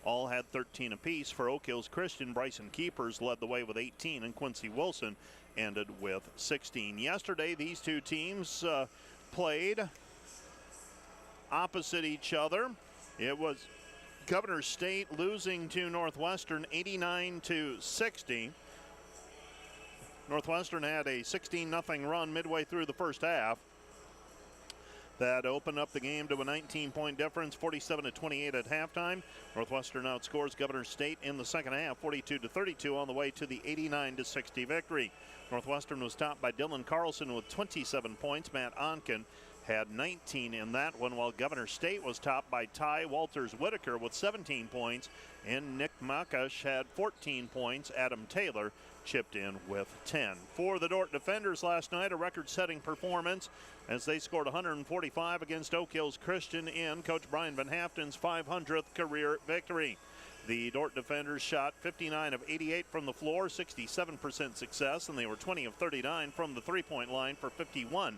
all had 13 apiece. For Oak Hills Christian, Bryson Keepers led the way with 18, and Quincy Wilson ended with 16. Yesterday, these two teams played opposite each other. It was Governor State losing to Northwestern 89-60. Northwestern had a 16-0 run midway through the first half. That opened up the game to a 19-point difference, 47-28 at halftime. Northwestern outscores Governor State in the second half, 42-32, on the way to the 89-60 victory. Northwestern was topped by Dylan Carlson with 27 points. Matt Onken had 19 in that one, while Governor State was topped by Ty Walters-Whitaker with 17 points, and Nick Makash had 14 points. Adam Taylor chipped in with 10. For the Dordt defenders last night, a record-setting performance as they scored 145 against Oak Hills Christian in Coach Brian Van Haften's 500th career victory. The Dordt defenders shot 59 of 88 from the floor, 67% success, and they were 20 of 39 from the three-point line for 51%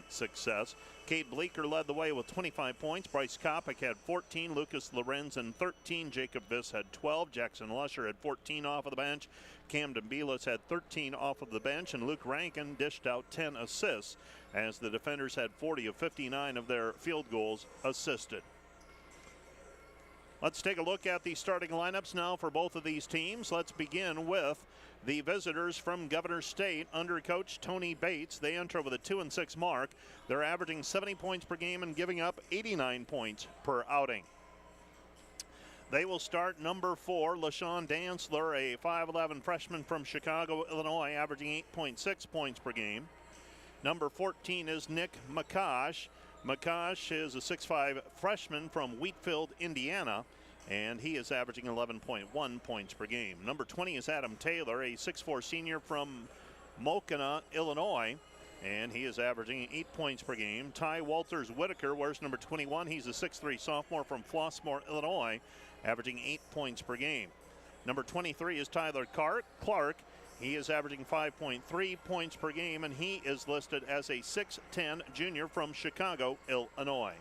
success. Cade Bleeker led the way with 25 points. Bryce Kopic had 14. Lucas Lorenzen 13. Jacob Viss had 12. Jackson Lusher had 14 off of the bench. Camden Belis had 13 off of the bench, and Luke Rankin dished out 10 assists as the defenders had 40 of 59 of their field goals assisted. Let's take a look at the starting lineups now for both of these teams. Let's begin with the visitors from Governor State under Coach Tony Bates. They enter with a 2-6 mark. They're averaging 70 points per game and giving up 89 points per outing. They will start number 4, LaShawn Dantzler, a 5'11 freshman from Chicago, Illinois, averaging 8.6 points per game. Number 14 is Nick Makash. Makash is a 6'5 freshman from Wheatfield, Indiana, and he is averaging 11.1 points per game. Number 20 is Adam Taylor, a 6'4 senior from Mokena, Illinois, and he is averaging 8 points per game. Ty Walters-Whitaker wears number 21. He's a 6'3 sophomore from Flossmoor, Illinois, averaging 8 points per game. Number 23 is Tyler Clark. He is averaging 5.3 points per game, and he is listed as a 6'10 junior from Chicago, Illinois.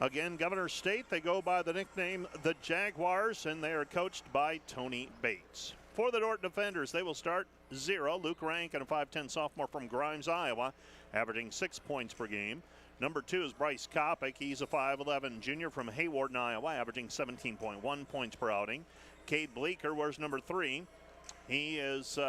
Again, Governor State, they go by the nickname the Jaguars, and they are coached by Tony Bates. For the Dordt defenders, they will start 0. Luke Rankin, a 5'10 sophomore from Grimes, Iowa, averaging 6 points per game. Number 2 is Bryce Kopic. He's a 5'11 junior from Hayward, Iowa, averaging 17.1 points per outing. Cade Bleeker wears number 3. He is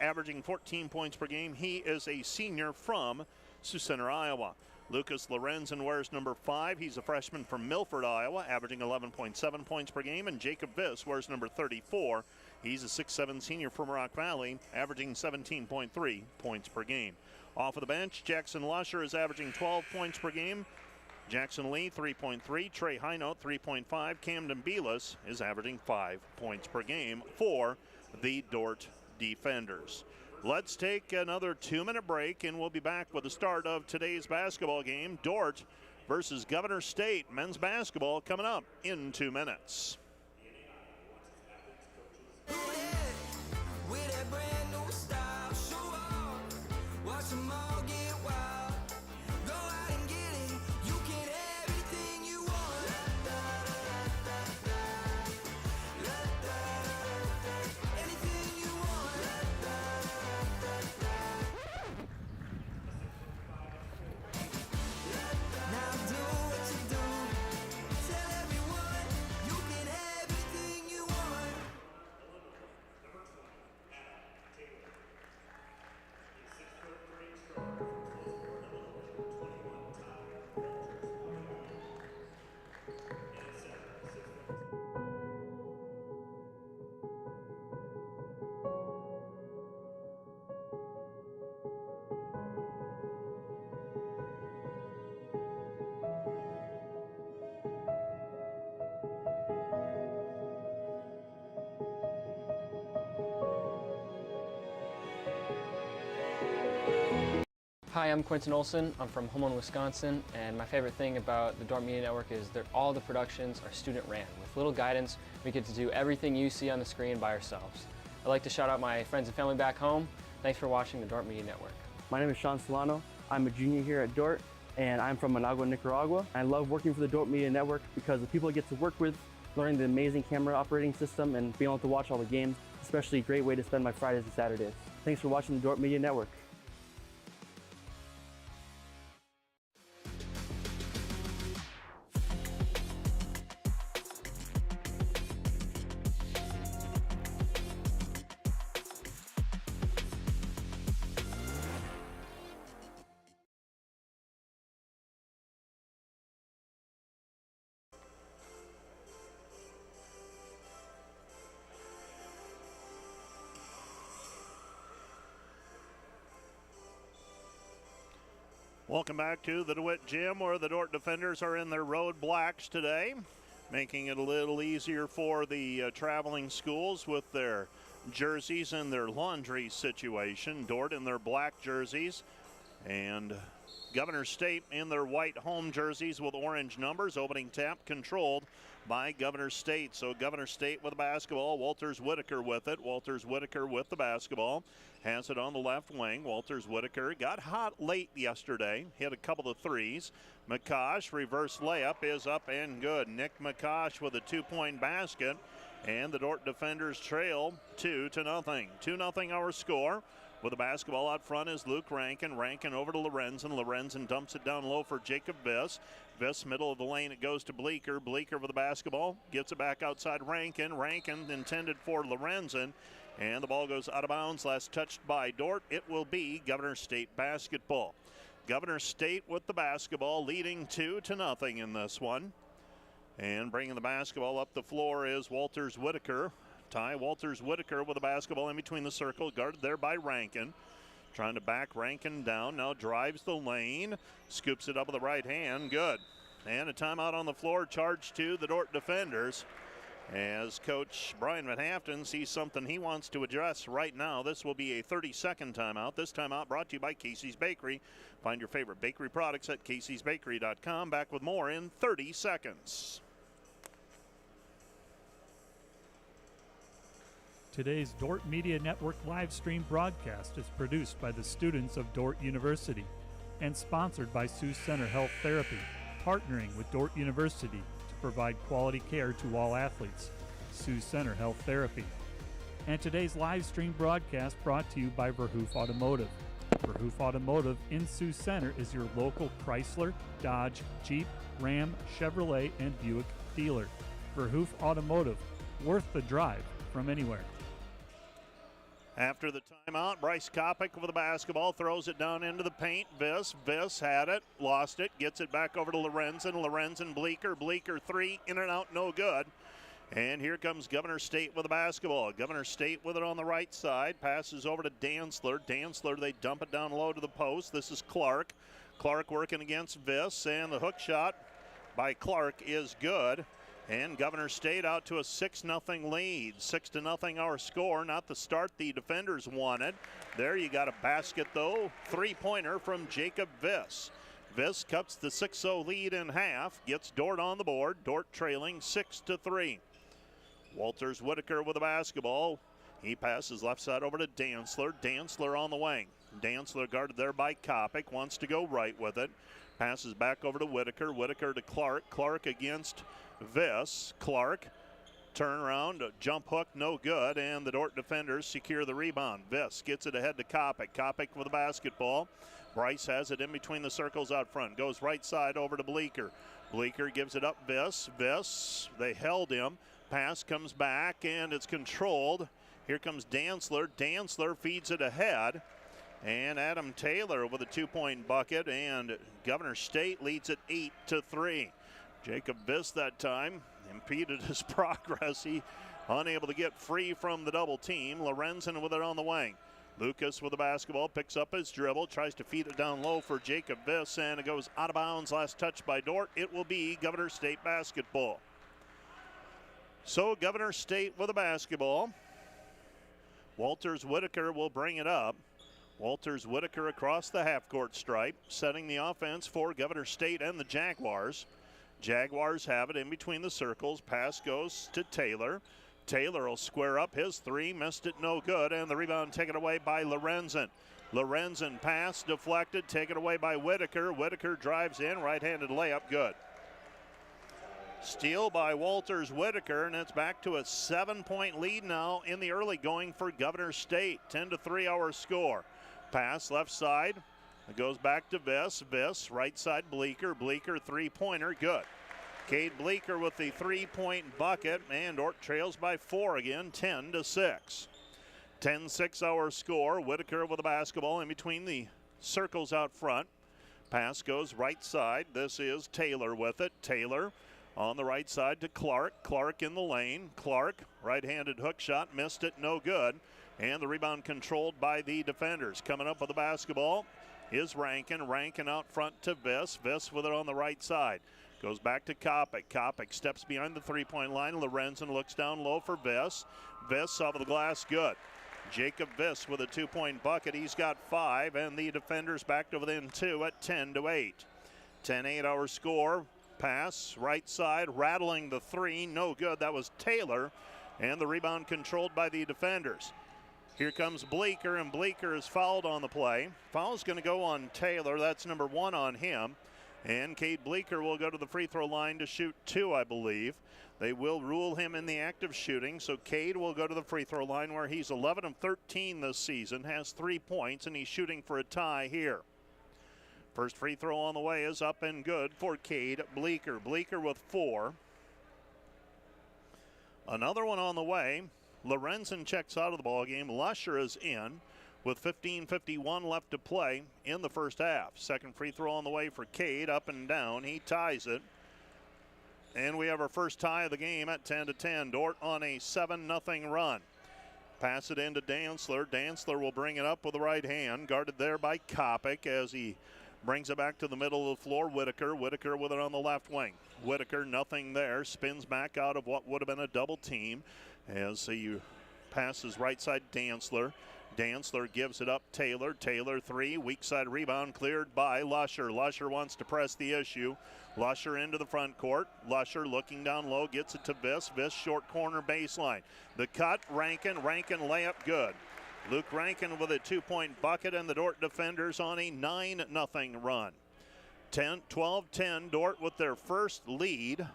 averaging 14 points per game. He is a senior from Sioux Center, Iowa. Lucas Lorenzen wears number 5. He's a freshman from Milford, Iowa, averaging 11.7 points per game. And Jacob Viss wears number 34. He's a 6'7 senior from Rock Valley, averaging 17.3 points per game. Off of the bench, Jackson Lusher is averaging 12 points per game. Jackson Lee, 3.3. Trey Hinote, 3.5. Camden Belis is averaging 5 points per game for the Dordt defenders. Let's take another 2-minute break, and we'll be back with the start of today's basketball game. Dordt versus Governor State men's basketball coming up in 2 minutes. Hi, I'm Quentin Olson. I'm from Homeland, Wisconsin, and my favorite thing about the Dordt Media Network is that all the productions are student-ran. With little guidance, we get to do everything you see on the screen by ourselves. I'd like to shout out my friends and family back home. Thanks for watching the Dordt Media Network. My name is Sean Solano. I'm a junior here at Dordt, and I'm from Managua, Nicaragua. I love working for the Dordt Media Network because the people I get to work with learning the amazing camera operating system and being able to watch all the games, especially a great way to spend my Fridays and Saturdays. Thanks for watching the Dordt Media Network. Welcome back to the DeWitt Gym, where the Dordt defenders are in their road blacks today, making it a little easier for the traveling schools with their jerseys and their laundry situation. Dordt in their black jerseys and Governor State in their white home jerseys with orange numbers. Opening tap controlled by Governor State. So Governor State with the basketball. Walters Whitaker with it. Walters Whitaker with the basketball. Has it on the left wing. Walters Whitaker got hot late yesterday. Hit a couple of threes. McCosh, reverse layup is up and good. Nick McCosh with a 2-point basket. And the Dordt defenders trail 2-0. 2-0 our score. With the basketball out front is Luke Rankin. Rankin over to Lorenzen. Lorenzen dumps it down low for Jacob Viss. Viss, middle of the lane, it goes to Bleeker. Bleeker with the basketball. Gets it back outside Rankin. Rankin intended for Lorenzen. And the ball goes out of bounds. Last touched by Dordt. It will be Governor State basketball. Governor State with the basketball, leading 2-0 in this one. And bringing the basketball up the floor is Walters Whitaker. Ty Walters Whitaker with the basketball in between the circle, guarded there by Rankin. Trying to back Rankin down, now drives the lane, scoops it up with the right hand, good. And a timeout on the floor, charged to the Dordt defenders. As Coach Brian Van Haften sees something he wants to address right now. This will be a 30-second timeout. This timeout brought to you by Casey's Bakery. Find your favorite bakery products at caseysbakery.com. Back with more in 30 seconds. Today's Dordt Media Network live stream broadcast is produced by the students of Dordt University and sponsored by Sioux Center Health Therapy, partnering with Dordt University to provide quality care to all athletes. Sioux Center Health Therapy. And today's live stream broadcast brought to you by Verhoof Automotive. Verhoof Automotive in Sioux Center is your local Chrysler, Dodge, Jeep, Ram, Chevrolet, and Buick dealer. Verhoof Automotive, worth the drive from anywhere. After the timeout, Bryce Kopic with the basketball, throws it down into the paint. Viss had it, lost it, gets it back over to Lorenzen. Lorenzen, Bleeker three, in and out, no good. And here comes Governor State with the basketball. Governor State with it on the right side, passes over to Dantzler. Dantzler, they dump it down low to the post. This is Clark. Clark working against Viss, and the hook shot by Clark is good. And Governor State out to a 6-0 lead. 6-0 our score. Not the start the defenders wanted. There you got a basket though. 3-pointer from Jacob Viss. Viss cuts the 6-0 lead in half. Gets Dordt on the board. Dordt trailing 6-3. Walters Whitaker with the basketball. He passes left side over to Dantzler. Dantzler on the wing. Dantzler guarded there by Kopic. Wants to go right with it. Passes back over to Whitaker. Whitaker to Clark. Clark against Viss. Clark, turn around, jump hook, no good, and the Dordt defenders secure the rebound. Viss gets it ahead to Kopic. Kopic with the basketball. Bryce has it in between the circles out front. Goes right side over to Bleeker. Bleeker gives it up Viss. Viss, they held him. Pass comes back, and it's controlled. Here comes Dantzler. Dantzler feeds it ahead. And Adam Taylor with a 2-point bucket, and Governor State leads it 8-3. Jacob Viss that time impeded his progress. He unable to get free from the double team. Lorenzen with it on the wing. Lucas with the basketball, picks up his dribble, tries to feed it down low for Jacob Viss, and it goes out of bounds. Last touch by Dordt. It will be Governor State basketball. So Governor State with the basketball. Walters Whitaker will bring it up. Walters Whitaker across the half-court stripe, setting the offense for Governor State and the Jaguars. Jaguars have it in between the circles. Pass goes to Taylor. Taylor will square up his three. Missed it, no good. And the rebound taken away by Lorenzen. Lorenzen pass deflected, taken away by Whitaker. Whitaker drives in, right-handed layup, good. Steal by Walters Whitaker, and it's back to a 7-point lead now in the early going for Governor State. 10-3 our score. Pass left side. It goes back to Viss. Viss, right side Bleeker. Bleeker, three-pointer, good. Cade Bleeker with the three-point bucket, and Dordt trails by 4 again, 10-6. 10-6 our score. Whitaker with the basketball in between the circles out front. Pass goes right side. This is Taylor with it. Taylor on the right side to Clark. Clark in the lane. Clark, right-handed hook shot, missed it, no good. And the rebound controlled by the defenders. Coming up with the basketball is Rankin. Rankin out front to Viss. Viss with it on the right side. Goes back to Kopic. Kopic steps behind the three-point line. Lorenzen looks down low for Viss. Viss off of the glass, good. Jacob Viss with a 2-point bucket. He's got 5, and the defenders back to within 2 at 10-8. 10-8 our score. Pass right side, rattling the 3, no good. That was Taylor, and the rebound controlled by the defenders. Here comes Bleeker, and Bleeker is fouled on the play. Foul's going to go on Taylor. That's number 1 on him. And Cade Bleeker will go to the free throw line to shoot 2, I believe. They will rule him in the act of shooting, so Cade will go to the free throw line where he's 11 of 13 this season, has 3 points, and he's shooting for a tie here. First free throw on the way is up and good for Cade Bleeker. Bleeker with 4. Another one on the way. Lorenzen checks out of the ballgame. Lusher is in with 15:51 left to play in the first half. Second free throw on the way for Cade, up and down. He ties it. And we have our first tie of the game at 10-10. Dordt on a 7-0 run. Pass it into Dantzler. Dantzler will bring it up with the right hand. Guarded there by Kopic as he brings it back to the middle of the floor. Whitaker. Whitaker with it on the left wing. Whitaker, nothing there. Spins back out of what would have been a double team as he passes right side Dantzler. Dantzler gives it up Taylor. Taylor 3. Weak side rebound cleared by Lusher. Lusher wants to press the issue. Lusher into the front court. Lusher looking down low, gets it to Viss. Viss short corner baseline. The cut, Rankin. Rankin layup good. Luke Rankin with a 2-point bucket, and the Dordt defenders on a 9-0 run. 12-10 Dordt with their first lead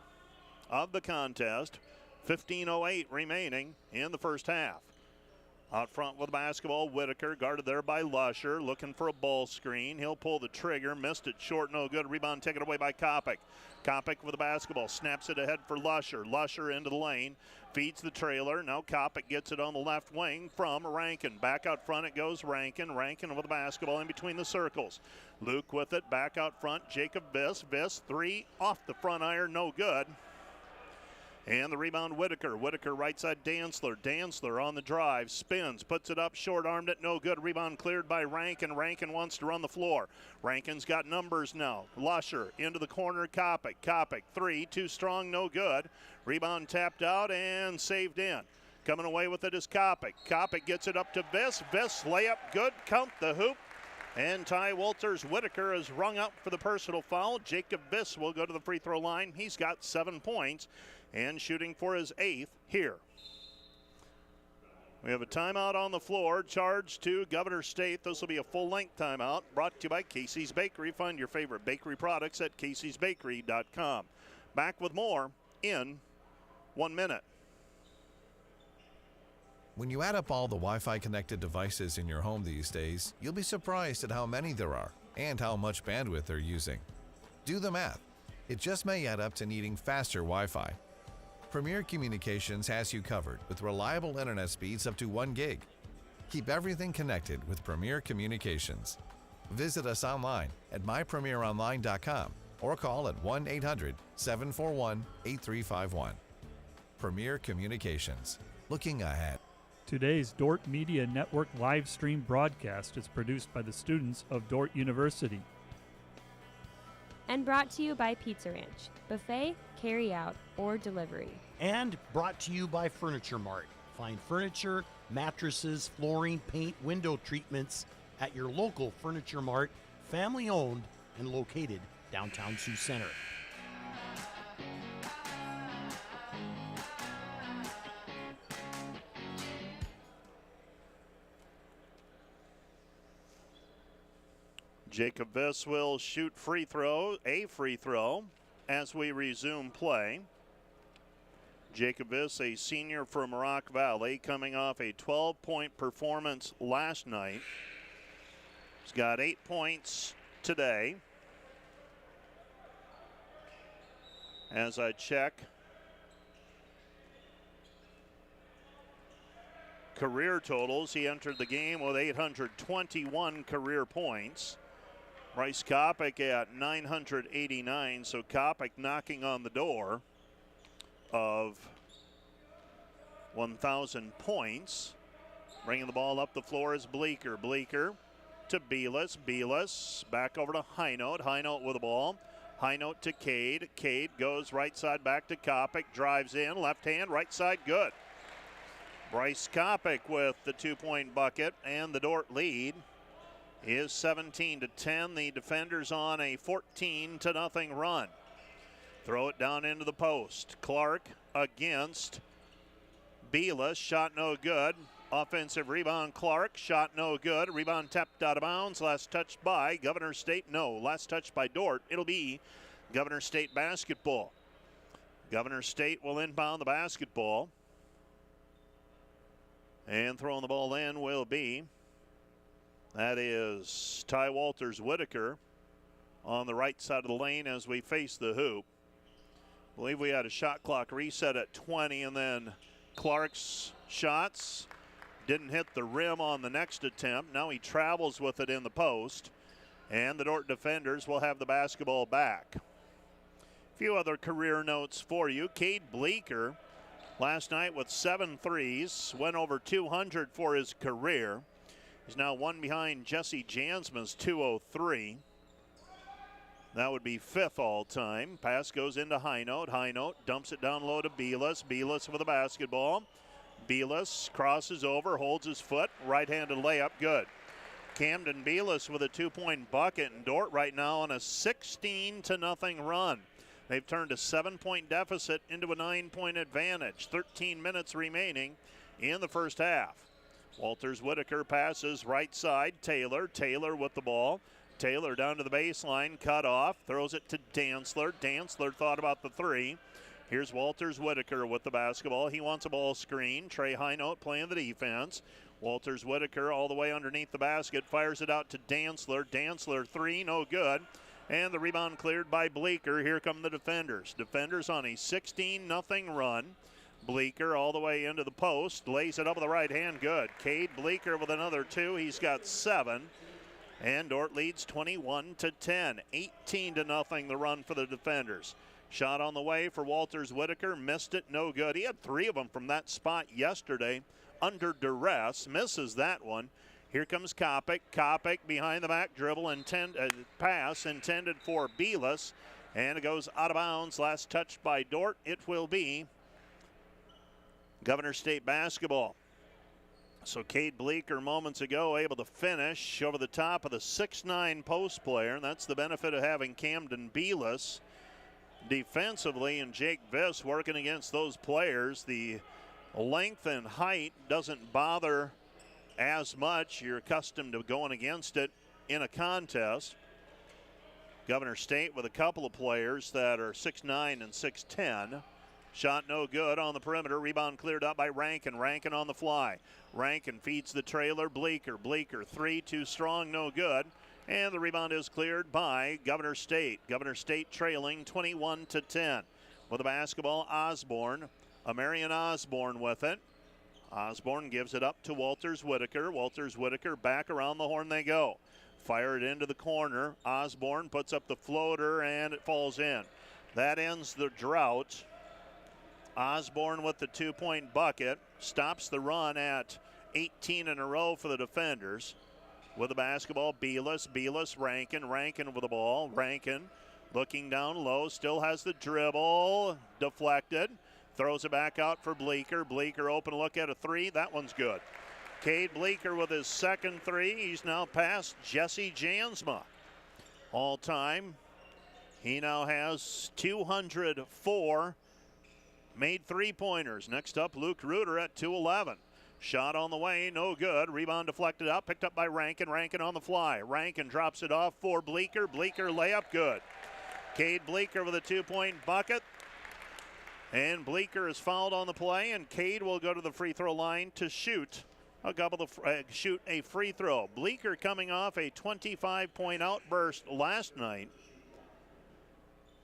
of the contest. 15:08 remaining in the first half. Out front with the basketball, Whitaker guarded there by Lusher, looking for a ball screen. He'll pull the trigger, missed it short, no good. Rebound taken away by Kopic. Kopic with the basketball, snaps it ahead for Lusher. Lusher into the lane, feeds the trailer. Now Kopic gets it on the left wing from Rankin. Back out front it goes Rankin. Rankin with the basketball in between the circles. Luke with it, back out front, Jacob Viss. Viss 3 off the front iron, no good. And the rebound, Whitaker. Whitaker right side, Dantzler. Dantzler on the drive, spins, puts it up, short-armed it, no good. Rebound cleared by Rankin. Rankin wants to run the floor. Rankin's got numbers now. Lusher into the corner, Kopic. Kopic 3, too strong, no good. Rebound tapped out and saved in. Coming away with it is Kopic. Kopic gets it up to Viss. Viss layup good, count the hoop. And Ty Walters Whitaker is rung up for the personal foul. Jacob Viss will go to the free throw line. He's got 7 points and shooting for his 8th here. We have a timeout on the floor, charged to Governor State. This will be a full-length timeout brought to you by Casey's Bakery. Find your favorite bakery products at caseysbakery.com. Back with more in 1 minute. When you add up all the Wi-Fi connected devices in your home these days, you'll be surprised at how many there are and how much bandwidth they're using. Do the math. It just may add up to needing faster Wi-Fi. Premier Communications has you covered with reliable internet speeds up to 1 gig. Keep everything connected with Premier Communications. Visit us online at mypremieronline.com or call at 1-800-741-8351. Premier Communications. Looking ahead. Today's Dordt Media Network live stream broadcast is produced by the students of Dordt University. And brought to you by Pizza Ranch, buffet, carry out, or delivery. And brought to you by Furniture Mart. Find furniture, mattresses, flooring, paint, window treatments at your local Furniture Mart, family owned and located downtown Sioux Center. Jacob Viss will shoot a free throw, as we resume play. Jacob Viss, a senior from Rock Valley, coming off a 12-point performance last night. He's got 8 points today. As I check career totals, he entered the game with 821 career points. Bryce Kopic at 989, so Kopic knocking on the door of 1,000 points. Bringing the ball up the floor is Bleeker. Bleeker to Belis. Belis back over to Highnote. Highnote with the ball. Highnote to Cade. Cade goes right side back to Kopic. Drives in. Left hand, right side, good. Bryce Kopic with the 2-point bucket, and the Dordt lead is 17-10. The defenders on a 14-0 run. Throw it down into the post. Clark against Belis. Shot no good. Offensive rebound, Clark. Shot no good. Rebound tapped out of bounds. Last touched by Governor State. No. Last touched by Dordt. It'll be Governor State basketball. Governor State will inbound the basketball. And throwing the ball in will be, that is Ty Walters-Whitaker on the right side of the lane as we face the hoop. I believe we had a shot clock reset at 20, and then Clark's shots didn't hit the rim on the next attempt. Now he travels with it in the post, and the Dordt defenders will have the basketball back. A few other career notes for you. Cade Bleeker last night with 7 threes, went over 200 for his career. He's now one behind Jesse Jansma's 203. That would be 5th all time. Pass goes into Highnote. Highnote dumps it down low to Belis. Belis with the basketball. Belis crosses over, holds his foot, right-handed layup, good. Camden Belis with a 2-point bucket, and Dordt right now on a 16-0 run. They've turned a 7-point deficit into a 9-point advantage. 13 minutes remaining in the first half. Walters-Whitaker passes right side. Taylor. Taylor with the ball. Taylor down to the baseline. Cut off. Throws it to Dantzler. Dantzler thought about the 3. Here's Walters-Whitaker with the basketball. He wants a ball screen. Trey Highnote playing the defense. Walters-Whitaker all the way underneath the basket. Fires it out to Dantzler. Dantzler 3, no good. And the rebound cleared by Bleeker. Here come the defenders. Defenders on a 16-0 run. Bleeker all the way into the post. Lays it up with the right hand. Good. Cade Bleeker with another 2. He's got 7. And Dordt leads 21-10. 18-0 the run for the defenders. Shot on the way for Walters-Whitaker. Missed it. No good. He had 3 of them from that spot yesterday under duress. Misses that one. Here comes Kopic. Kopic behind the back dribble. Pass intended for Belis. And it goes out of bounds. Last touch by Dordt. It will be Governor State basketball. So Cade Bleeker moments ago able to finish over the top of the 6'9 post player. And that's the benefit of having Camden Belis defensively, and Jake Viss working against those players. The length and height doesn't bother as much. You're accustomed to going against it in a contest. Governor State with a couple of players that are 6'9 and 6'10. Shot no good on the perimeter. Rebound cleared up by Rankin. Rankin on the fly. Rankin feeds the trailer. Bleeker. Bleeker 3, too strong, no good. And the rebound is cleared by Governor State. Governor State trailing 21-10. With the basketball, Osborne. Amarian Osborne with it. Osborne gives it up to Walters-Whitaker. Walters-Whitaker back around the horn they go. Fire it into the corner. Osborne puts up the floater and it falls in. That ends the drought. Osborne with the 2-point bucket. Stops the run at 18 in a row for the defenders. With the basketball, Belis. Belis, Rankin. Rankin with the ball. Rankin looking down low. Still has the dribble. Deflected. Throws it back out for Bleeker. Bleeker open look at a 3. That one's good. Cade Bleeker with his second 3. He's now past Jesse Jansma. All time, he now has 204 made 3-pointers. Next up, Luke Reuter at 211. Shot on the way, no good. Rebound deflected out, picked up by Rankin. Rankin on the fly. Rankin drops it off for Bleeker. Bleeker layup, good. Cade Bleeker with a 2-point bucket. And Bleeker is fouled on the play, and Cade will go to the free throw line to shoot a free throw. Bleeker coming off a 25-point outburst last night.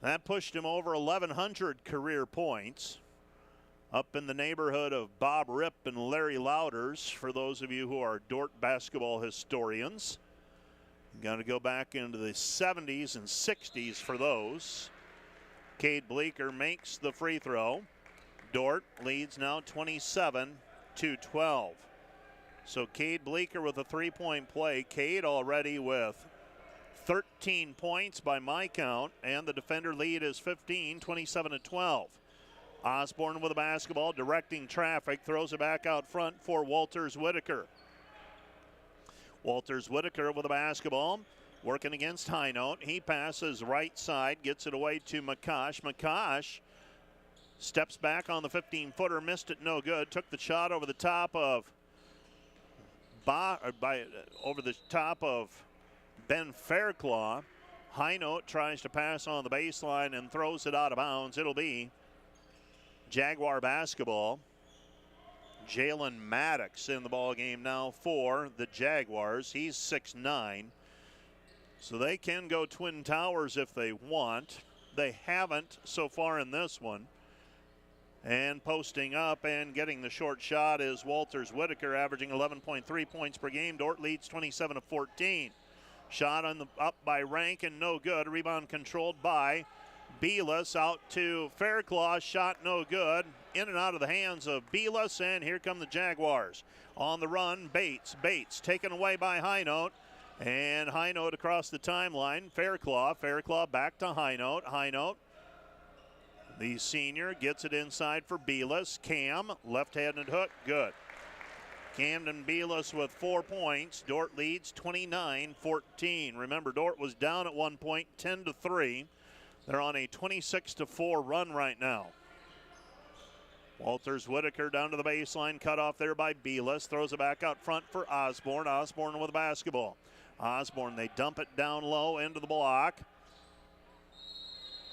That pushed him over 1,100 career points, up in the neighborhood of Bob Ripp and Larry Louders, for those of you who are Dordt basketball historians. Got to go back into the 70s and 60s for those. Cade Bleeker makes the free throw. Dordt leads now 27-12. So Cade Bleeker with a three-point play. Cade already with 13 points by my count, and the defender lead is 15, 27-12. Osborne with the basketball, directing traffic, throws it back out front for Walters Whitaker. Walters Whitaker with the basketball, working against Highnote. He passes right side, gets it away to McCosh. McCosh steps back on the 15-footer, missed it, no good. Took the shot over the top of Ben Fairclough. Highnote tries to pass on the baseline and throws it out of bounds. It'll be Jaguar basketball. Jalen Maddox in the ball game now for the Jaguars. He's 6'9", so they can go Twin Towers if they want. They haven't so far in this one. And posting up and getting the short shot is Walters Whitaker, averaging 11.3 points per game. Dordt leads 27-14. Shot up by Rankin, no good. Rebound controlled by Belis, out to Fairclough. Shot no good. In and out of the hands of Belis, and here come the Jaguars. On the run, Bates. Bates taken away by Highnote. And Highnote across the timeline. Fairclough back to Highnote. Highnote, the senior, gets it inside for Belis. Cam, left-handed hook, good. Camden Belis with 4 points. Dordt leads 29-14. Remember, Dordt was down at one point, 10-3. They're on a 26-4 run right now. Walters Whitaker down to the baseline, cut off there by Belis. Throws it back out front for Osborne. Osborne with the basketball. Osborne, they dump it down low into the block.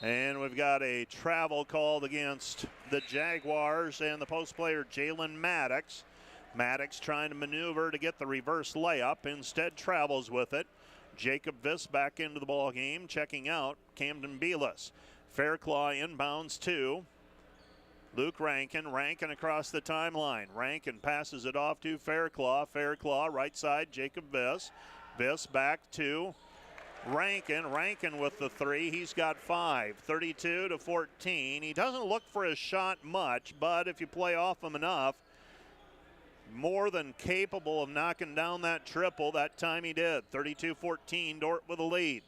And we've got a travel called against the Jaguars and the post player Jalen Maddox. Maddox trying to maneuver to get the reverse layup. Instead travels with it. Jacob Viss back into the ball game, checking out Camden Belis. Fairclough inbounds to Luke Rankin. Rankin across the timeline. Rankin passes it off to Fairclough. Fairclough right side, Jacob Viss. Viss back to Rankin. Rankin with the three. He's got 5, 32-14. He doesn't look for his shot much, but if you play off him enough, more than capable of knocking down that triple. That time he did. 32-14, Dordt with a lead.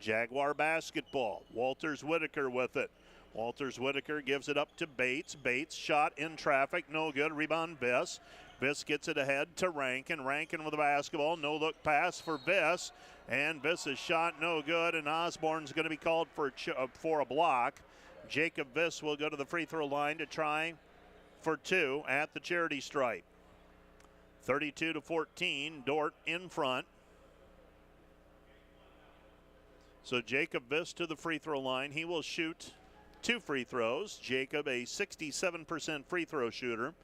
Jaguar basketball. Walters Whitaker with it. Walters Whitaker gives it up to Bates. Bates shot in traffic, no good. Rebound Viss. Viss gets it ahead to Rankin. Rankin with the basketball. No look pass for Viss. And Viss's shot no good, and Osborne's going to be called for a block. Jacob Viss will go to the free throw line to try for 2 at the charity stripe. 32-14, Dordt in front. So Jacob Viss to the free throw line. He will shoot 2 free throws. Jacob, a 67% free throw shooter.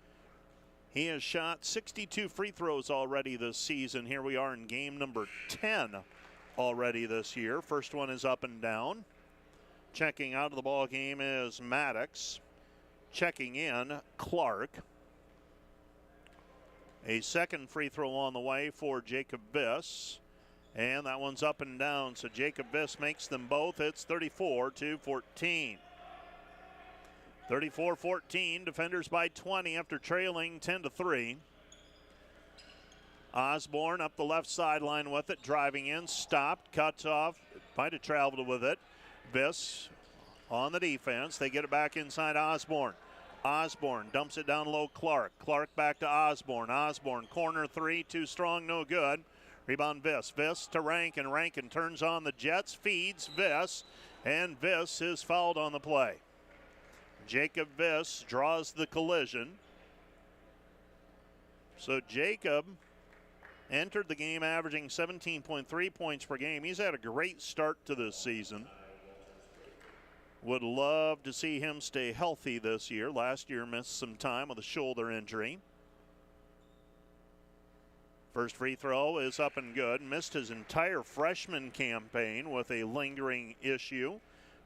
He has shot 62 free throws already this season. Here we are in game number 10 already this year. First one is up and down. Checking out of the ball game is Maddox. Checking in, Clark. A second free throw on the way for Jacob Viss. And that one's up and down, so Jacob Viss makes them both. It's 34-14. 34-14, defenders by 20 after trailing 10-3. Osborne up the left sideline with it, driving in, stopped, cuts off, might have traveled with it. Viss on the defense. They get it back inside Osborne. Osborne dumps it down low, Clark. Clark back to Osborne. Osborne, corner 3, too strong, no good. Rebound Viss. Viss to Rankin. Rankin turns on the Jets, feeds Viss, and Viss is fouled on the play. Jacob Viss draws the collision. So Jacob entered the game averaging 17.3 points per game. He's had a great start to this season. Would love to see him stay healthy this year. Last year missed some time with a shoulder injury. First free throw is up and good. Missed his entire freshman campaign with a lingering issue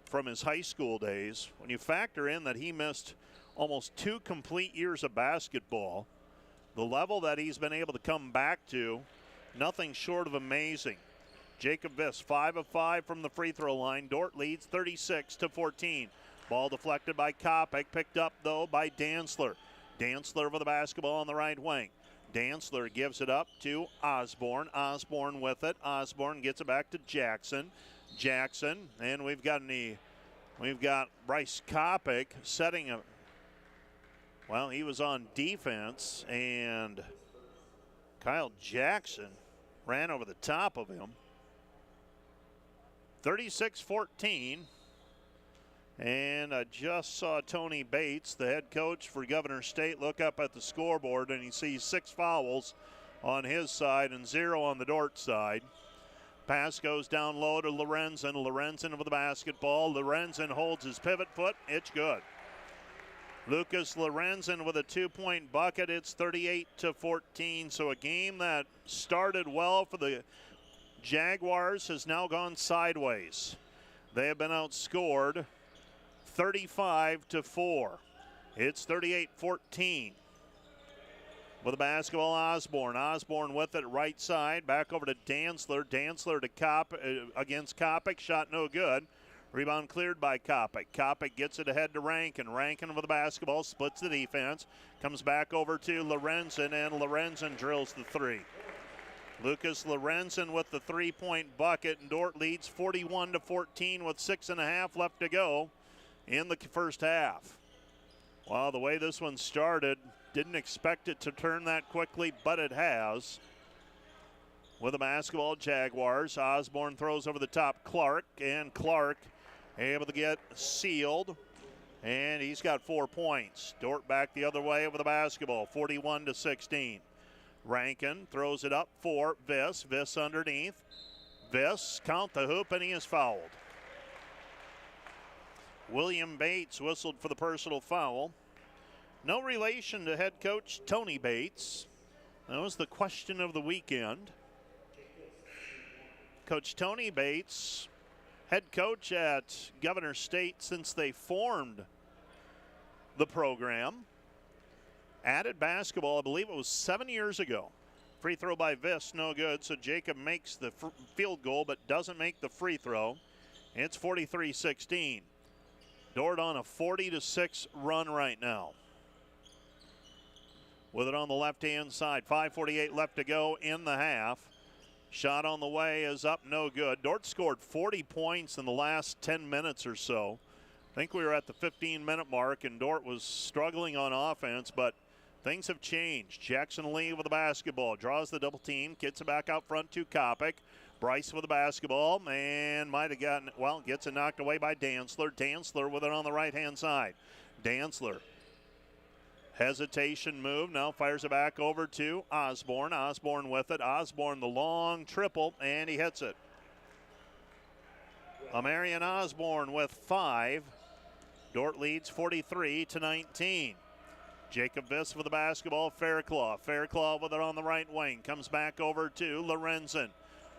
from his high school days. When you factor in that he missed almost 2 complete years of basketball, the level that he's been able to come back to, nothing short of amazing. Jacob Viss, 5 of 5 from the free throw line. Dordt leads 36-14. Ball deflected by Kopic, picked up though by Dantzler. Dantzler with the basketball on the right wing. Dantzler gives it up to Osborne. Osborne with it. Osborne gets it back to Jackson. Jackson, and we've got Bryce Kopic setting a. Well, he was on defense, and Kyle Jackson ran over the top of him. 36-14. And I just saw Tony Bates, the head coach for Governor State, look up at the scoreboard, and he sees 6 fouls on his side and 0 on the Dordt side. Pass goes down low to Lorenzen. Lorenzen with the basketball. Lorenzen holds his pivot foot. It's good. Lucas Lorenzen with a 2-point bucket. It's 38-14. So a game that started well for the Jaguars has now gone sideways. They have been outscored 35-4. It's 38-14. With the basketball, Osborne. Osborne with it right side. Back over to Dantzler. Dantzler to against Kopic. Shot no good. Rebound cleared by Kopic. Kopic gets it ahead to Rankin. Rankin with the basketball. Splits the defense. Comes back over to Lorenzen, and Lorenzen drills the 3. Lucas Lorenzen with the 3-point bucket, and Dordt leads 41-14 with 6.5 left to go in the first half. Well, the way this one started, didn't expect it to turn that quickly, but it has. With the basketball, Jaguars. Osborne throws over the top Clark, and Clark able to get sealed, and he's got 4 points. Dordt back the other way with the basketball, 41-16. Rankin throws it up for Viss. Viss underneath. Viss, count the hoop, and he is fouled. William Bates whistled for the personal foul. No relation to head coach Tony Bates. That was the question of the weekend. Coach Tony Bates, head coach at Governor State since they formed the program. Added basketball, I believe it was 7 years ago. Free throw by Viss, no good, so Jacob makes the field goal but doesn't make the free throw. It's 43-16. Dordt on a 40-6 run right now. With it on the left-hand side, 5:48 left to go in the half. Shot on the way is up, no good. Dordt scored 40 points in the last 10 minutes or so. I think we were at the 15-minute mark, and Dordt was struggling on offense, but things have changed. Jackson Lee with the basketball, draws the double team, gets it back out front to Kopic. Bryce with the basketball, and might have gotten, well, gets it knocked away by Dantzler. Dantzler with it on the right-hand side. Dantzler, hesitation move, now fires it back over to Osborne. Osborne with it. Osborne the long triple, and he hits it. Amarian Osborne with 5. Dordt leads 43-19. Jacob Viss with the basketball. Fairclough. Fairclough with it on the right wing. Comes back over to Lorenzen.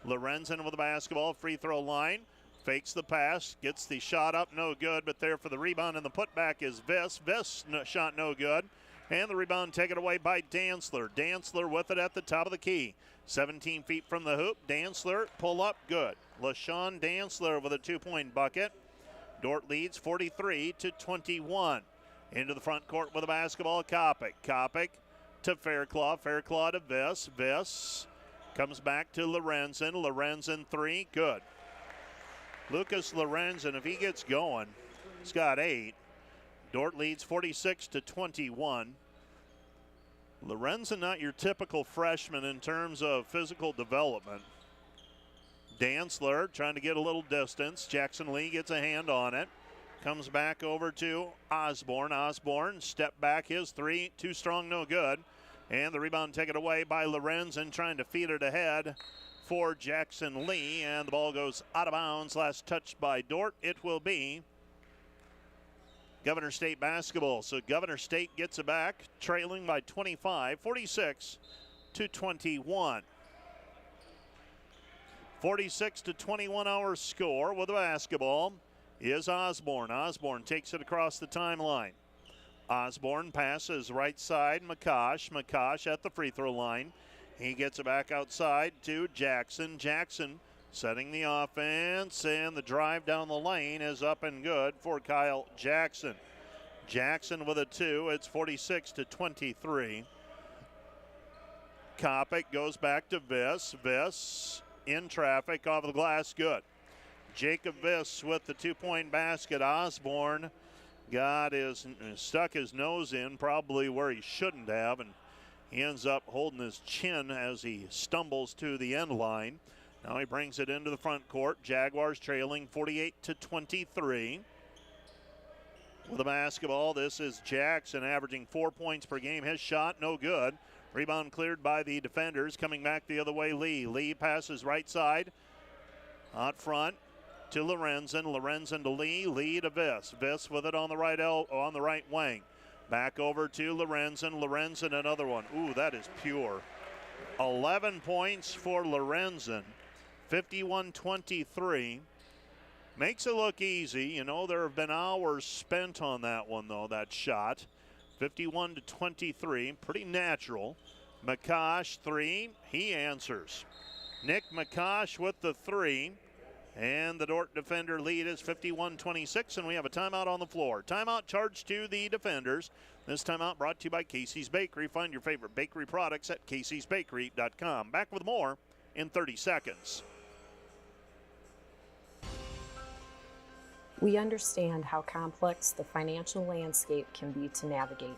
Lorenzen with the basketball. Free throw line. Fakes the pass. Gets the shot up. No good. But there for the rebound and the putback is Viss. Viss shot no good. And the rebound taken away by Dantzler. Dantzler with it at the top of the key. 17 feet from the hoop. Dantzler pull up. Good. LaShawn Dantzler with a 2-point bucket. Dordt leads 43-21. Into the front court with the basketball, Kopic. Kopic to Fairclough. Fairclough to Viss. Viss comes back to Lorenzen. Lorenzen 3, good. Lucas Lorenzen, if he gets going, he's got 8. Dordt leads 46-21. Lorenzen not your typical freshman in terms of physical development. Dantzler trying to get a little distance. Jackson Lee gets a hand on it. Comes back over to Osborne. Osborne, step back, his 3, too strong, no good. And the rebound taken away by Lorenzen, trying to feed it ahead for Jackson Lee. And the ball goes out of bounds. Last touch by Dordt. It will be Governor State basketball. So Governor State gets it back, trailing by 25, 46 to 21. 46 to 21 our score with the basketball is Osborne. Osborne takes it across the timeline. Osborne passes right side, McCosh. McCosh at the free throw line. He gets it back outside to Jackson. Jackson setting the offense, and the drive down the lane is up and good for Kyle Jackson. Jackson with a 2. It's 46 to 23. Kopic goes back to Viss. Viss in traffic off the glass, good. Jacob Viss with the 2-point basket. Osborne stuck his nose in probably where he shouldn't have, and he ends up holding his chin as he stumbles to the end line. Now he brings it into the front court. Jaguars trailing 48 to 23. With the basketball, this is Jackson averaging 4 points per game. His shot, no good. Rebound cleared by the defenders. Coming back the other way, Lee. Lee passes right side. Out front to Lorenzen. Lorenzen to Lee. Lee to Viss. Viss with it on the right wing. Back over to Lorenzen. Lorenzen another one. Ooh, that is pure. 11 points for Lorenzen. 51-23. Makes it look easy. You know, there have been hours spent on that one, though, that shot. 51 to 23. Pretty natural. McCosh, 3. He answers. Nick McCosh with the 3. And the Dordt defender lead is 51-26, and we have a timeout on the floor. Timeout charged to the defenders. This timeout brought to you by Casey's Bakery. Find your favorite bakery products at caseysbakery.com. Back with more in 30 seconds. We understand how complex the financial landscape can be to navigate.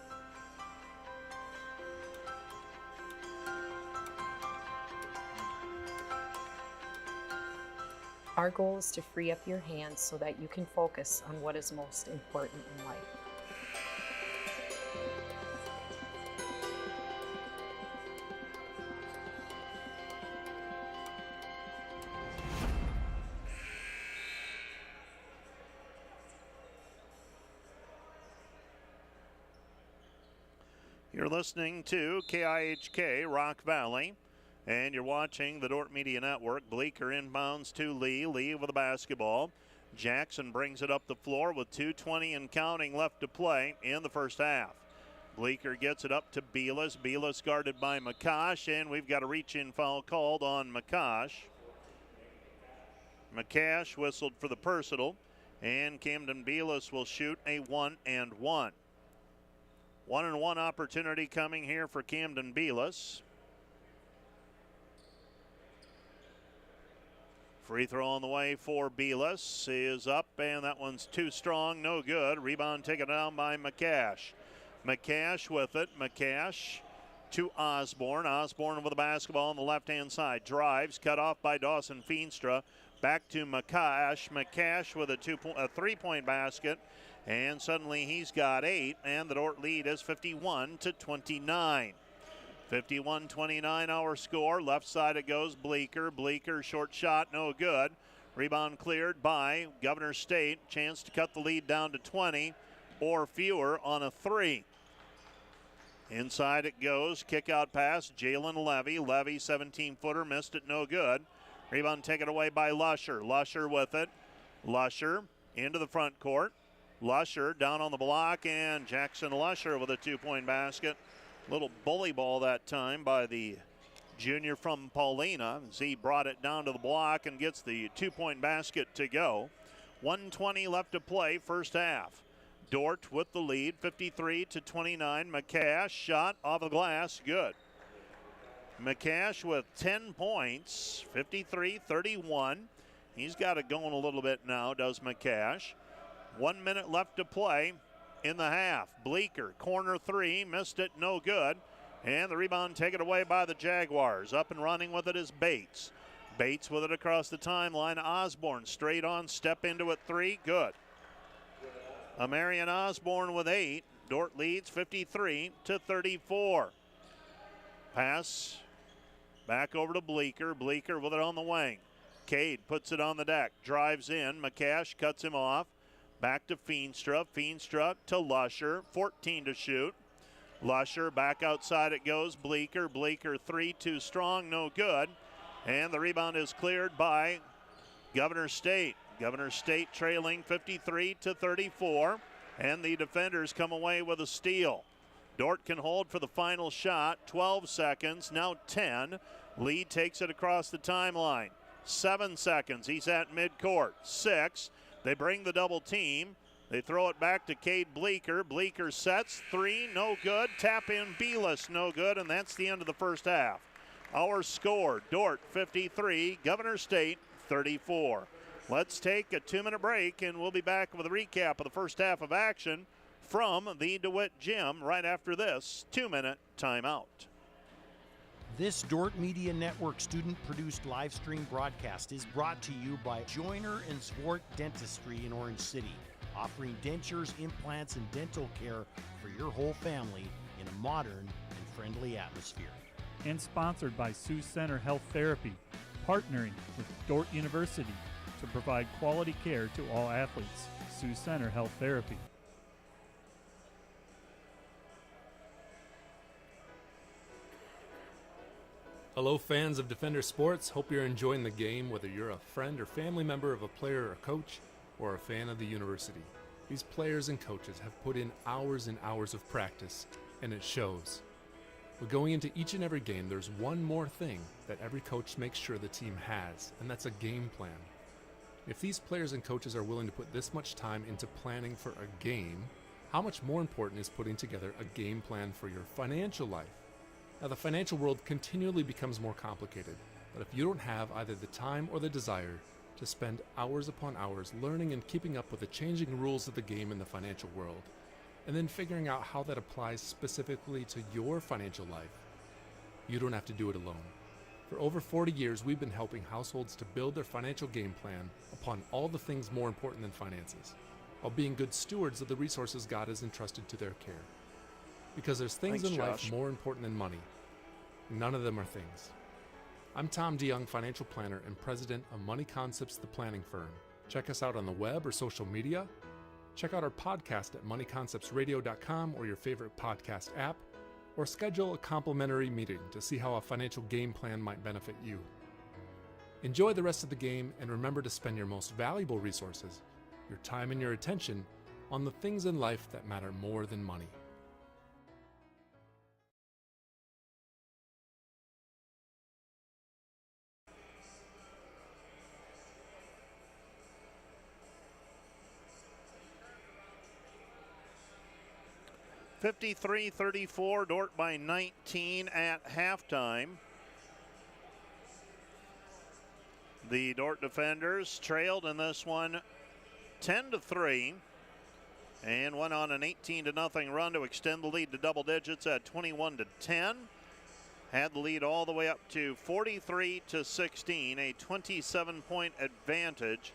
Our goal is to free up your hands so that you can focus on what is most important in life. You're listening to KIHK Rock Valley, and you're watching the Dordt Media Network. Bleeker inbounds to Lee. Lee with the basketball. Jackson brings it up the floor with 2:20 and counting left to play in the first half. Bleeker gets it up to Belis. Belis guarded by McCosh, and we've got a reach-in foul called on McCosh. McCash whistled for the personal, and Camden Belis will shoot a 1-and-1. 1-and-1 opportunity coming here for Camden Belis. Free throw on the way for Belis is up, and that one's too strong, no good. Rebound taken down by McCash. McCash with it. McCash to Osborne. Osborne with the basketball on the left-hand side. Drives, cut off by Dawson Feenstra. Back to McCash. McCash with a three-point basket. And suddenly he's got 8, and the Dordt lead is 51-29. 51-29 our score. Left side it goes. Bleeker. Bleeker short shot, no good. Rebound cleared by Governor State. Chance to cut the lead down to 20 or fewer on a 3. Inside it goes. Kick out pass. Jalen Levy. Levy 17-footer. Missed it, no good. Rebound taken away by Lusher. Lusher with it. Lusher into the front court. Lusher down on the block, and Jackson Lusher with a 2-point basket. Little bully ball that time by the junior from Paulina as he brought it down to the block and gets the 2-point basket to go. 1:20 left to play, first half. Dordt with the lead, 53-29. McCash shot off the glass, good. McCash with 10 points, 53-31. He's got it going a little bit now, does McCash. 1 minute left to play in the half. Bleeker, corner 3, missed it, no good. And the rebound taken away by the Jaguars. Up and running with it is Bates. Bates with it across the timeline. Osborne straight on, step into it, 3, good. Marion Osborne with 8. Dordt leads 53-34. Pass back over to Bleeker. Bleeker with it on the wing. Cade puts it on the deck, drives in. McCash cuts him off. Back to Feenstra. Feenstra to Lusher. 14 to shoot. Lusher back outside it goes. Bleeker. Bleeker 3 too strong. No good. And the rebound is cleared by Governor State. Governor State trailing 53 to 34. And the defenders come away with a steal. Dordt can hold for the final shot. 12 seconds. Now 10. Lee takes it across the timeline. 7 seconds. He's at midcourt. 6. They bring the double team. They throw it back to Cade Bleeker. Bleeker sets. 3. No good. Tap in Beelis. No good. And that's the end of the first half. Our score, Dordt 53, Governor State 34. Let's take a 2-minute break, and we'll be back with a recap of the first half of action from the DeWitt Gym right after this 2-minute timeout. This Dordt Media Network student-produced live stream broadcast is brought to you by Joyner and Zwart Dentistry in Orange City, offering dentures, implants, and dental care for your whole family in a modern and friendly atmosphere. And sponsored by Sioux Center Health Therapy, partnering with Dordt University to provide quality care to all athletes. Sioux Center Health Therapy. Hello fans of Defender Sports, hope you're enjoying the game whether you're a friend or family member of a player or coach or a fan of the university. These players and coaches have put in hours and hours of practice, and it shows. But going into each and every game, there's one more thing that every coach makes sure the team has, and that's a game plan. If these players and coaches are willing to put this much time into planning for a game, how much more important is putting together a game plan for your financial life? Now, the financial world continually becomes more complicated, but if you don't have either the time or the desire to spend hours upon hours learning and keeping up with the changing rules of the game in the financial world, and then figuring out how that applies specifically to your financial life, you don't have to do it alone. For over 40 years, we've been helping households to build their financial game plan upon all the things more important than finances, while being good stewards of the resources God has entrusted to their care. Because there's things in life more important than money. None of them are things. I'm Tom DeYoung, financial planner and president of Money Concepts, the planning firm. Check us out on the web or social media. Check out our podcast at moneyconceptsradio.com or your favorite podcast app, or schedule a complimentary meeting to see how a financial game plan might benefit you. Enjoy the rest of the game, and remember to spend your most valuable resources, your time and your attention, on the things in life that matter more than money. (53-34), Dordt by 19 at halftime. The Dordt defenders trailed in this one 10-3 and went on an 18-0 run to extend the lead to double digits at 21-10. Had the lead all the way up to 43-16, a 27-point advantage.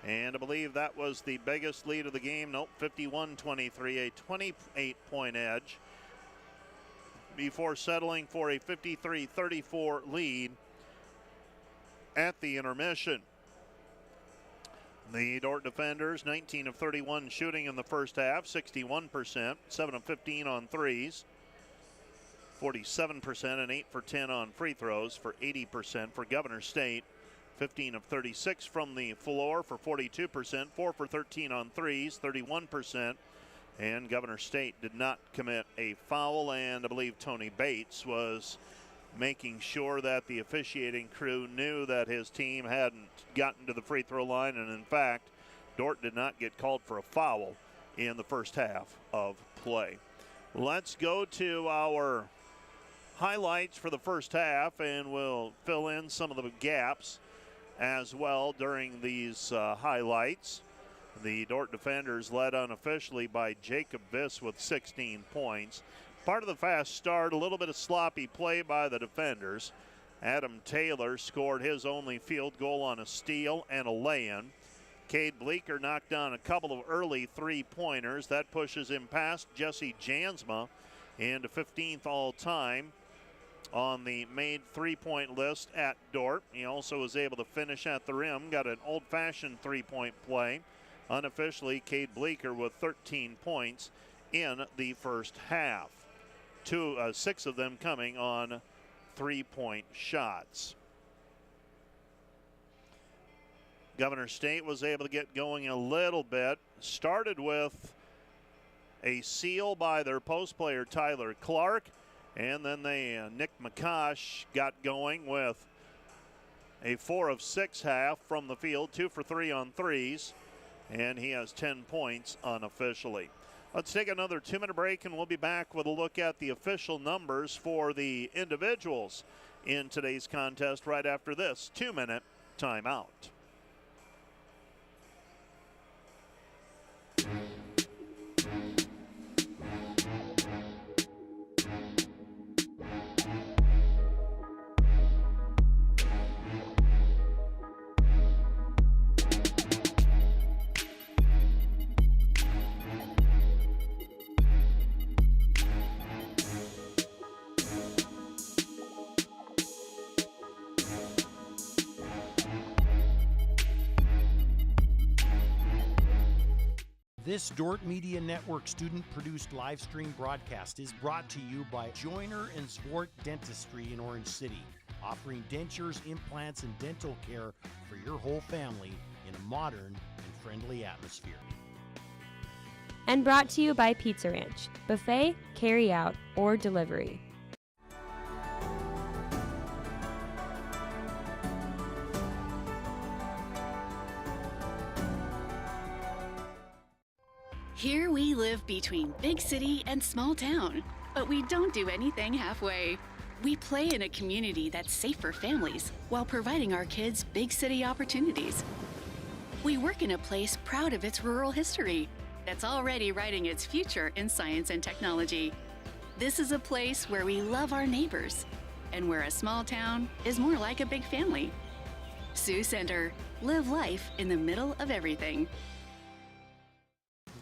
And I believe that was the biggest lead of the game. Nope, 51-23, a 28-point edge before settling for a 53-34 lead at the intermission. The Dordt defenders, 19 of 31 shooting in the first half, 61%, 7 of 15 on threes, 47%, and 8 for 10 on free throws for 80%. For Governor State, 15 of 36 from the floor for 42%, 4 for 13 on threes, 31%. And Governor State did not commit a foul, and I believe Tony Bates was making sure that the officiating crew knew that his team hadn't gotten to the free throw line, and in fact, Dordt did not get called for a foul in the first half of play. Let's go to our highlights for the first half, and we'll fill in some of the gaps as well during these highlights. The Dordt defenders led unofficially by Jacob Viss with 16 points. Part of the fast start, a little bit of sloppy play by the defenders. Adam Taylor scored his only field goal on a steal and a lay-in. Cade Bleeker knocked down a couple of early three-pointers. That pushes him past Jesse Jansma into 15th all-time on the made three-point list at Dordt. He also was able to finish at the rim, got an old-fashioned three-point play Unofficially, Cade Bleeker with 13 points in the first half. 6 of them coming on 3-point shots. Governor State was able to get going a little bit. Started with a seal by their post player Tyler Clark, and then Nick McCosh got going with a 4 of 6 half from the field, 2 for 3 on threes, and he has 10 points unofficially. Let's take another 2-minute break, and we'll be back with a look at the official numbers for the individuals in today's contest right after this 2-minute timeout. This Dordt Media Network student-produced live stream broadcast is brought to you by Joyner and Zwart Dentistry in Orange City, offering dentures, implants, and dental care for your whole family in a modern and friendly atmosphere. And brought to you by Pizza Ranch, buffet, carry out, or delivery. Here we live between big city and small town, but we don't do anything halfway. We play in a community that's safe for families while providing our kids big city opportunities. We work in a place proud of its rural history that's already writing its future in science and technology. This is a place where we love our neighbors and where a small town is more like a big family. Sioux Center, live life in the middle of everything.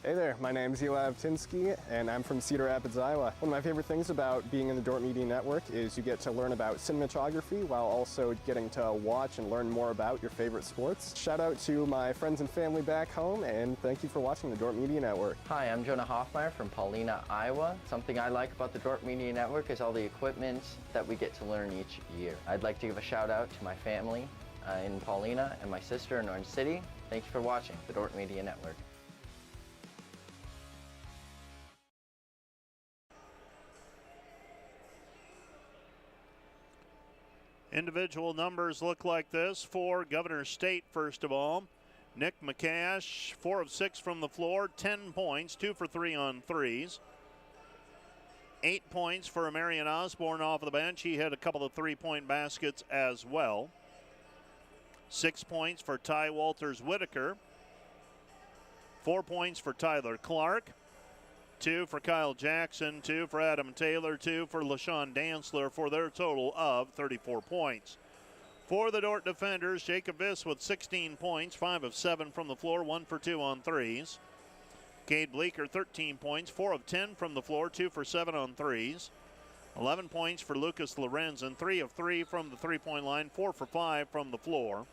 Hey there, my name's Eli Tinsky, and I'm from Cedar Rapids, Iowa. One of my favorite things about being in the Dordt Media Network is you get to learn about cinematography while also getting to watch and learn more about your favorite sports. Shout out to my friends and family back home, and thank you for watching the Dordt Media Network. Hi, I'm Jonah Hoffmeyer from Paulina, Iowa. Something I like about the Dordt Media Network is all the equipment that we get to learn each year. I'd like to give a shout out to my family in Paulina and my sister in Orange City. Thank you for watching the Dordt Media Network. Individual numbers look like this for Governor State, first of all. Nick McCash, 4 of 6 from the floor, 10 points, 2 for 3 on threes. 8 points for Marion Osborne off of the bench. He hit a couple of 3-point baskets as well. 6 points for Ty Walters-Whitaker. 4 points for Tyler Clark. 2 for Kyle Jackson, 2 for Adam Taylor, 2 for LaShawn Dantzler for their total of 34 points. For the Dordt defenders, Jacob Viss with 16 points, 5 of 7 from the floor, 1 for 2 on threes. Cade Bleeker, 13 points, 4 of 10 from the floor, 2 for 7 on threes. 11 points for Lucas Lorenzen, 3 of 3 from the three-point line, 4 for 5 from the floor.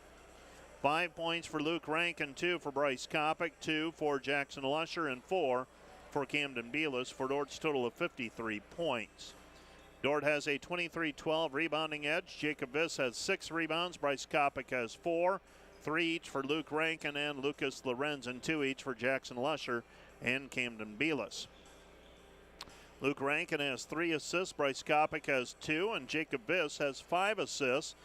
5 points for Luke Rankin, 2 for Bryce Kopic, 2 for Jackson Lusher, and 4 for Camden Bealis for Dordt's total of 53 points. Dordt has a 23-12 rebounding edge. Jacob Viss has 6 rebounds. Bryce Kopic has 4. 3 each for Luke Rankin and Lucas Lorenzen, 2 each for Jackson Lusher and Camden Bealis. Luke Rankin has 3 assists. Bryce Kopic has 2, and Jacob Viss has 5 assists.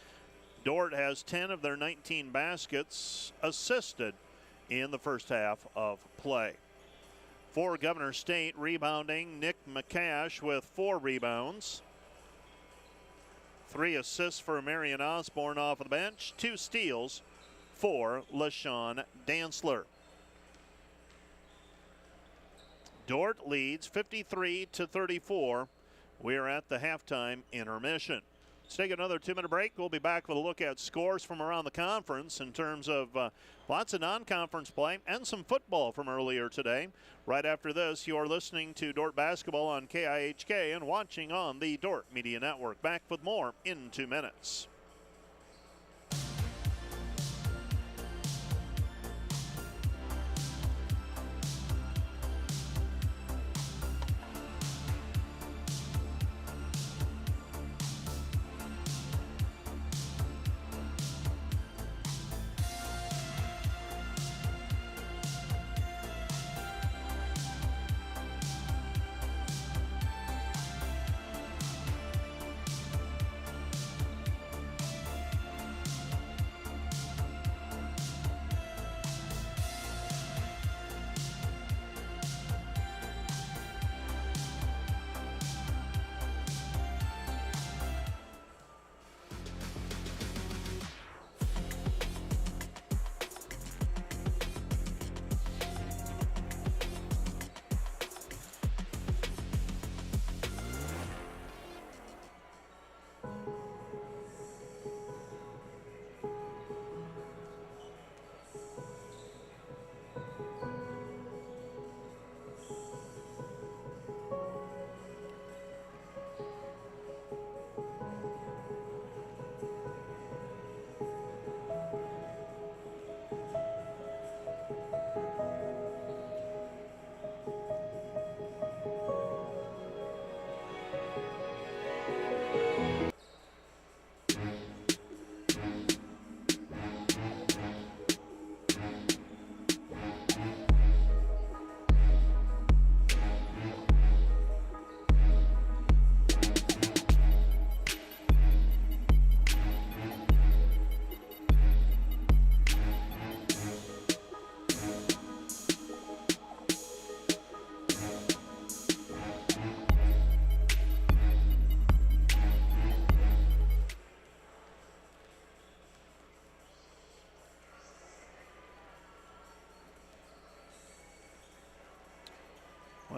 Dordt has 10 of their 19 baskets assisted in the first half of play. For Governor State, rebounding, Nick McCash with 4 rebounds. 3 assists for Marion Osborne off of the bench. 2 steals for LaShawn Dantzler. Dordt leads 53-34. We are at the halftime intermission. Let's take another 2-minute break. We'll be back with a look at scores from around the conference in terms of lots of non-conference play and some football from earlier today. Right after this, you are listening to Dordt basketball on KIHK and watching on the Dordt Media Network. Back with more in 2 minutes.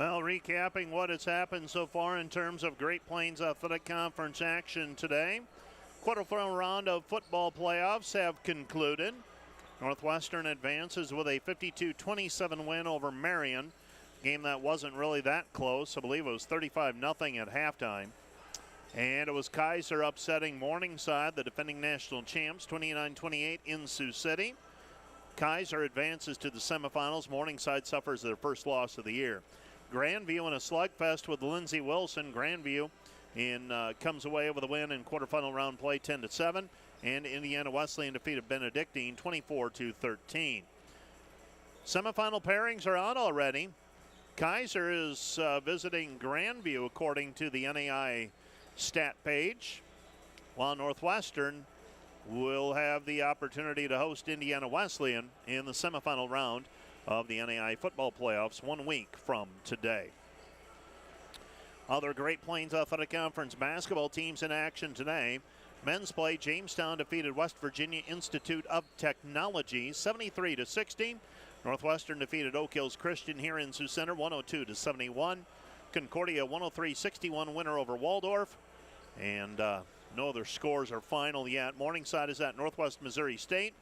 Well, recapping what has happened so far in terms of Great Plains Athletic Conference action today. Quarterfinal round of football playoffs have concluded. Northwestern advances with a 52-27 win over Marion. Game that wasn't really that close. I believe it was 35-0 at halftime. And it was Kaiser upsetting Morningside, the defending national champs, 29-28 in Sioux City. Kaiser advances to the semifinals. Morningside suffers their first loss of the year. Grandview in a slugfest with Lindsey Wilson. Grandview comes away with a win in quarterfinal round play, 10-7. And Indiana Wesleyan defeated Benedictine 24-13. Semifinal pairings are out already. Kaiser is visiting Grandview according to the NAI stat page, while Northwestern will have the opportunity to host Indiana Wesleyan in the semifinal round of the NAI football playoffs 1 week from today. Other Great Plains Athletic Conference basketball teams in action today. Men's play, Jamestown defeated West Virginia Institute of Technology 73-60. Northwestern defeated Oak Hills Christian here in Sioux Center 102-71. Concordia 103-61 winner over Waldorf. And no other scores are final yet. Morningside is at Northwest Missouri State.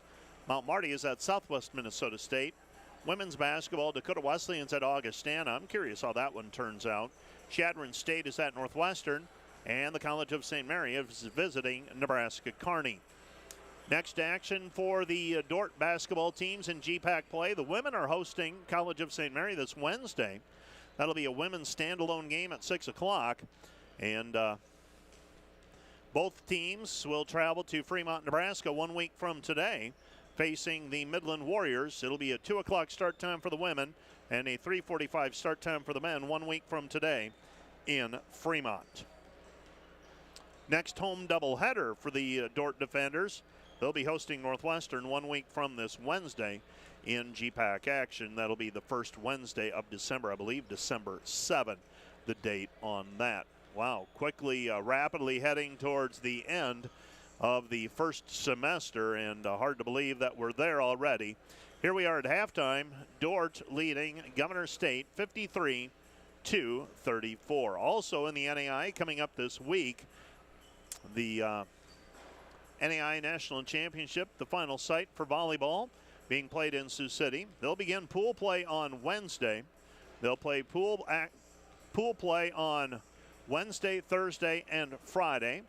Mount Marty is at Southwest Minnesota State. Women's basketball, Dakota Wesleyan's at Augustana. I'm curious how that one turns out. Chadron State is at Northwestern. And the College of St. Mary is visiting Nebraska Kearney. Next action for the Dordt basketball teams in GPAC play. The women are hosting College of St. Mary this Wednesday. That'll be a women's standalone game at 6 o'clock. And both teams will travel to Fremont, Nebraska 1 week from today, facing the Midland Warriors. It'll be a 2 o'clock start time for the women and a 3:45 start time for the men 1 week from today in Fremont. Next home doubleheader for the Dordt defenders. They'll be hosting Northwestern 1 week from this Wednesday in GPAC action. That'll be the first Wednesday of December, I believe December 7th, the date on that. Wow, quickly, rapidly heading towards the end of the first semester, and hard to believe that we're there already. Here we are at halftime, Dordt leading Governor State 53-34. Also in the NAI coming up this week, the NAI National Championship, the final site for volleyball, being played in Sioux City. They'll begin pool play on Wednesday. They'll play pool play on Wednesday, Thursday, and Friday.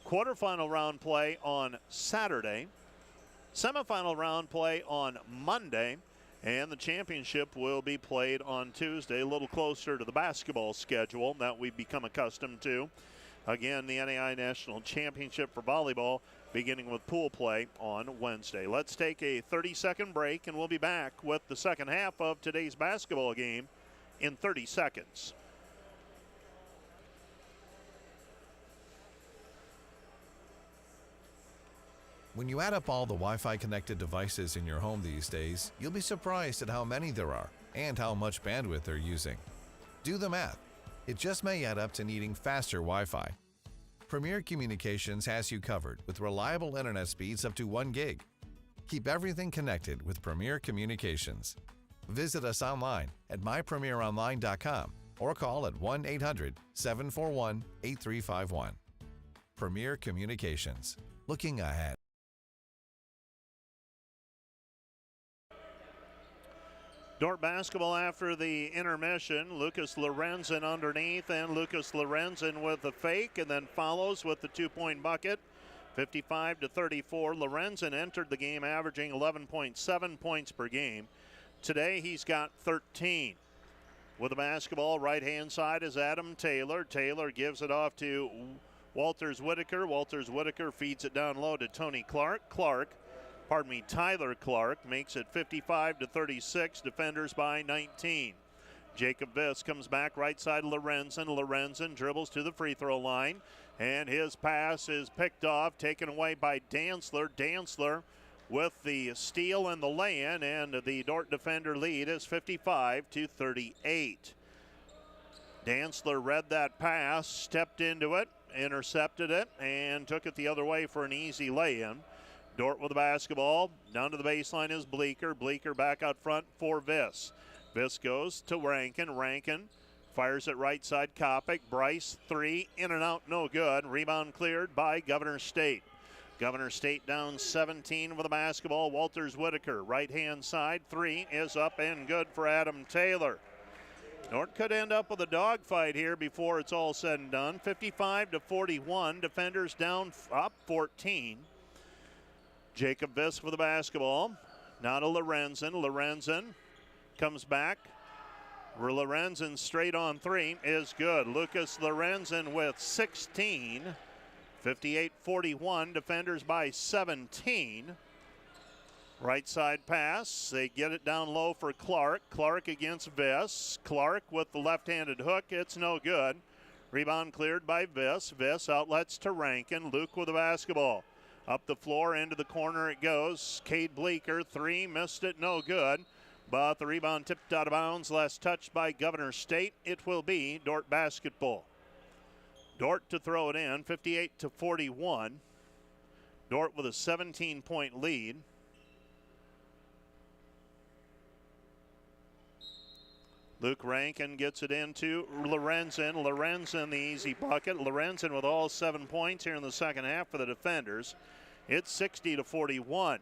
Quarterfinal round play on Saturday. Semifinal round play on Monday. And the championship will be played on Tuesday, a little closer to the basketball schedule that we've become accustomed to. Again, the NAI National Championship for volleyball beginning with pool play on Wednesday. Let's take a 30-second break, and we'll be back with the second half of today's basketball game in 30 seconds. When you add up all the Wi-Fi connected devices in your home these days, you'll be surprised at how many there are and how much bandwidth they're using. Do the math. It just may add up to needing faster Wi-Fi. Premier Communications has you covered with reliable internet speeds up to 1 gig. Keep everything connected with Premier Communications. Visit us online at mypremieronline.com or call at 1-800-741-8351. Premier Communications. Looking ahead. Dordt basketball after the intermission. Lucas Lorenzen underneath, and Lucas Lorenzen with the fake and then follows with the 2-point bucket. 55-34. Lorenzen entered the game averaging 11.7 points per game. Today he's got 13. With the basketball, right-hand side is Adam Taylor. Taylor gives it off to Walters Whitaker. Walters Whitaker feeds it down low to Tony Clark. Tyler Clark makes it 55-36, defenders by 19. Jacob Viss comes back right side Lorenzen. Lorenzen dribbles to the free throw line, and his pass is picked off, taken away by Dantzler. Dantzler with the steal and the lay-in, and the Dordt defender lead is 55-38. Dantzler read that pass, stepped into it, intercepted it, and took it the other way for an easy lay-in. Dordt with the basketball. Down to the baseline is Bleeker. Bleeker back out front for Viss. Viss goes to Rankin. Rankin Fires it right side, Kopic. Bryce, three, in and out, no good. Rebound cleared by Governor State. Governor State down 17 with the basketball. Walters Whitaker, right-hand side, three is up and good for Adam Taylor. Dordt could end up with a dogfight here before it's all said and done. 55-41, defenders down up 14. Jacob Viss with the basketball. Now to Lorenzen. Lorenzen comes back. Lorenzen straight on three is good. Lucas Lorenzen with 16. 58-41, defenders by 17. Right side pass. They get it down low for Clark. Clark against Viss. Clark with the left-handed hook. It's no good. Rebound cleared by Viss. Viss outlets to Rankin. Luke with the basketball. Up the floor, into the corner it goes. Cade Bleeker, three, missed it, no good. But the rebound tipped out of bounds, last touched by Governor State. It will be Dordt basketball. Dordt to throw it in, 58-41. Dordt with a 17-point lead. Luke Rankin gets it into Lorenzen. Lorenzen the easy bucket. Lorenzen with all 7 points here in the second half for the defenders. It's 60-41.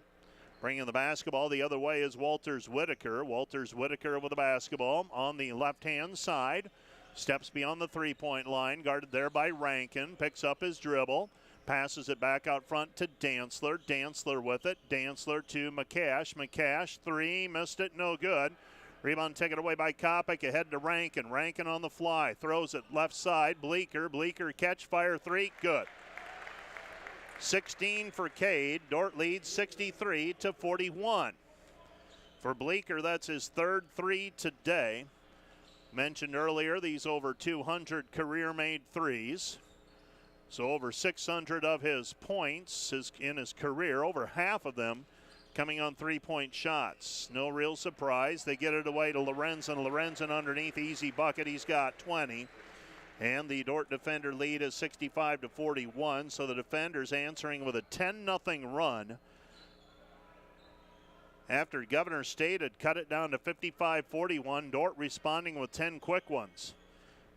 Bringing the basketball the other way is Walters Whitaker. Walters Whitaker with the basketball on the left-hand side. Steps beyond the three-point line, guarded there by Rankin. Picks up his dribble. Passes it back out front to Dantzler. Dantzler with it. Dantzler to McCash. McCash, three, missed it, no good. Rebound taken away by Kopic, ahead to Rankin. Rankin on the fly, throws it left side. Bleeker, Bleeker catch, fire three, good. 16 for Cade. Dordt leads 63-41. For Bleeker, that's his third three today. Mentioned earlier, these over 200 career-made threes. So over 600 of his points in his career, over half of them coming on three-point shots. No real surprise. They get it away to Lorenzen. Lorenzen underneath, easy bucket. He's got 20. And the Dordt defender lead is 65-41. So the defenders answering with a 10-0 run after Governor State had cut it down to 55-41. Dordt responding with 10 quick ones.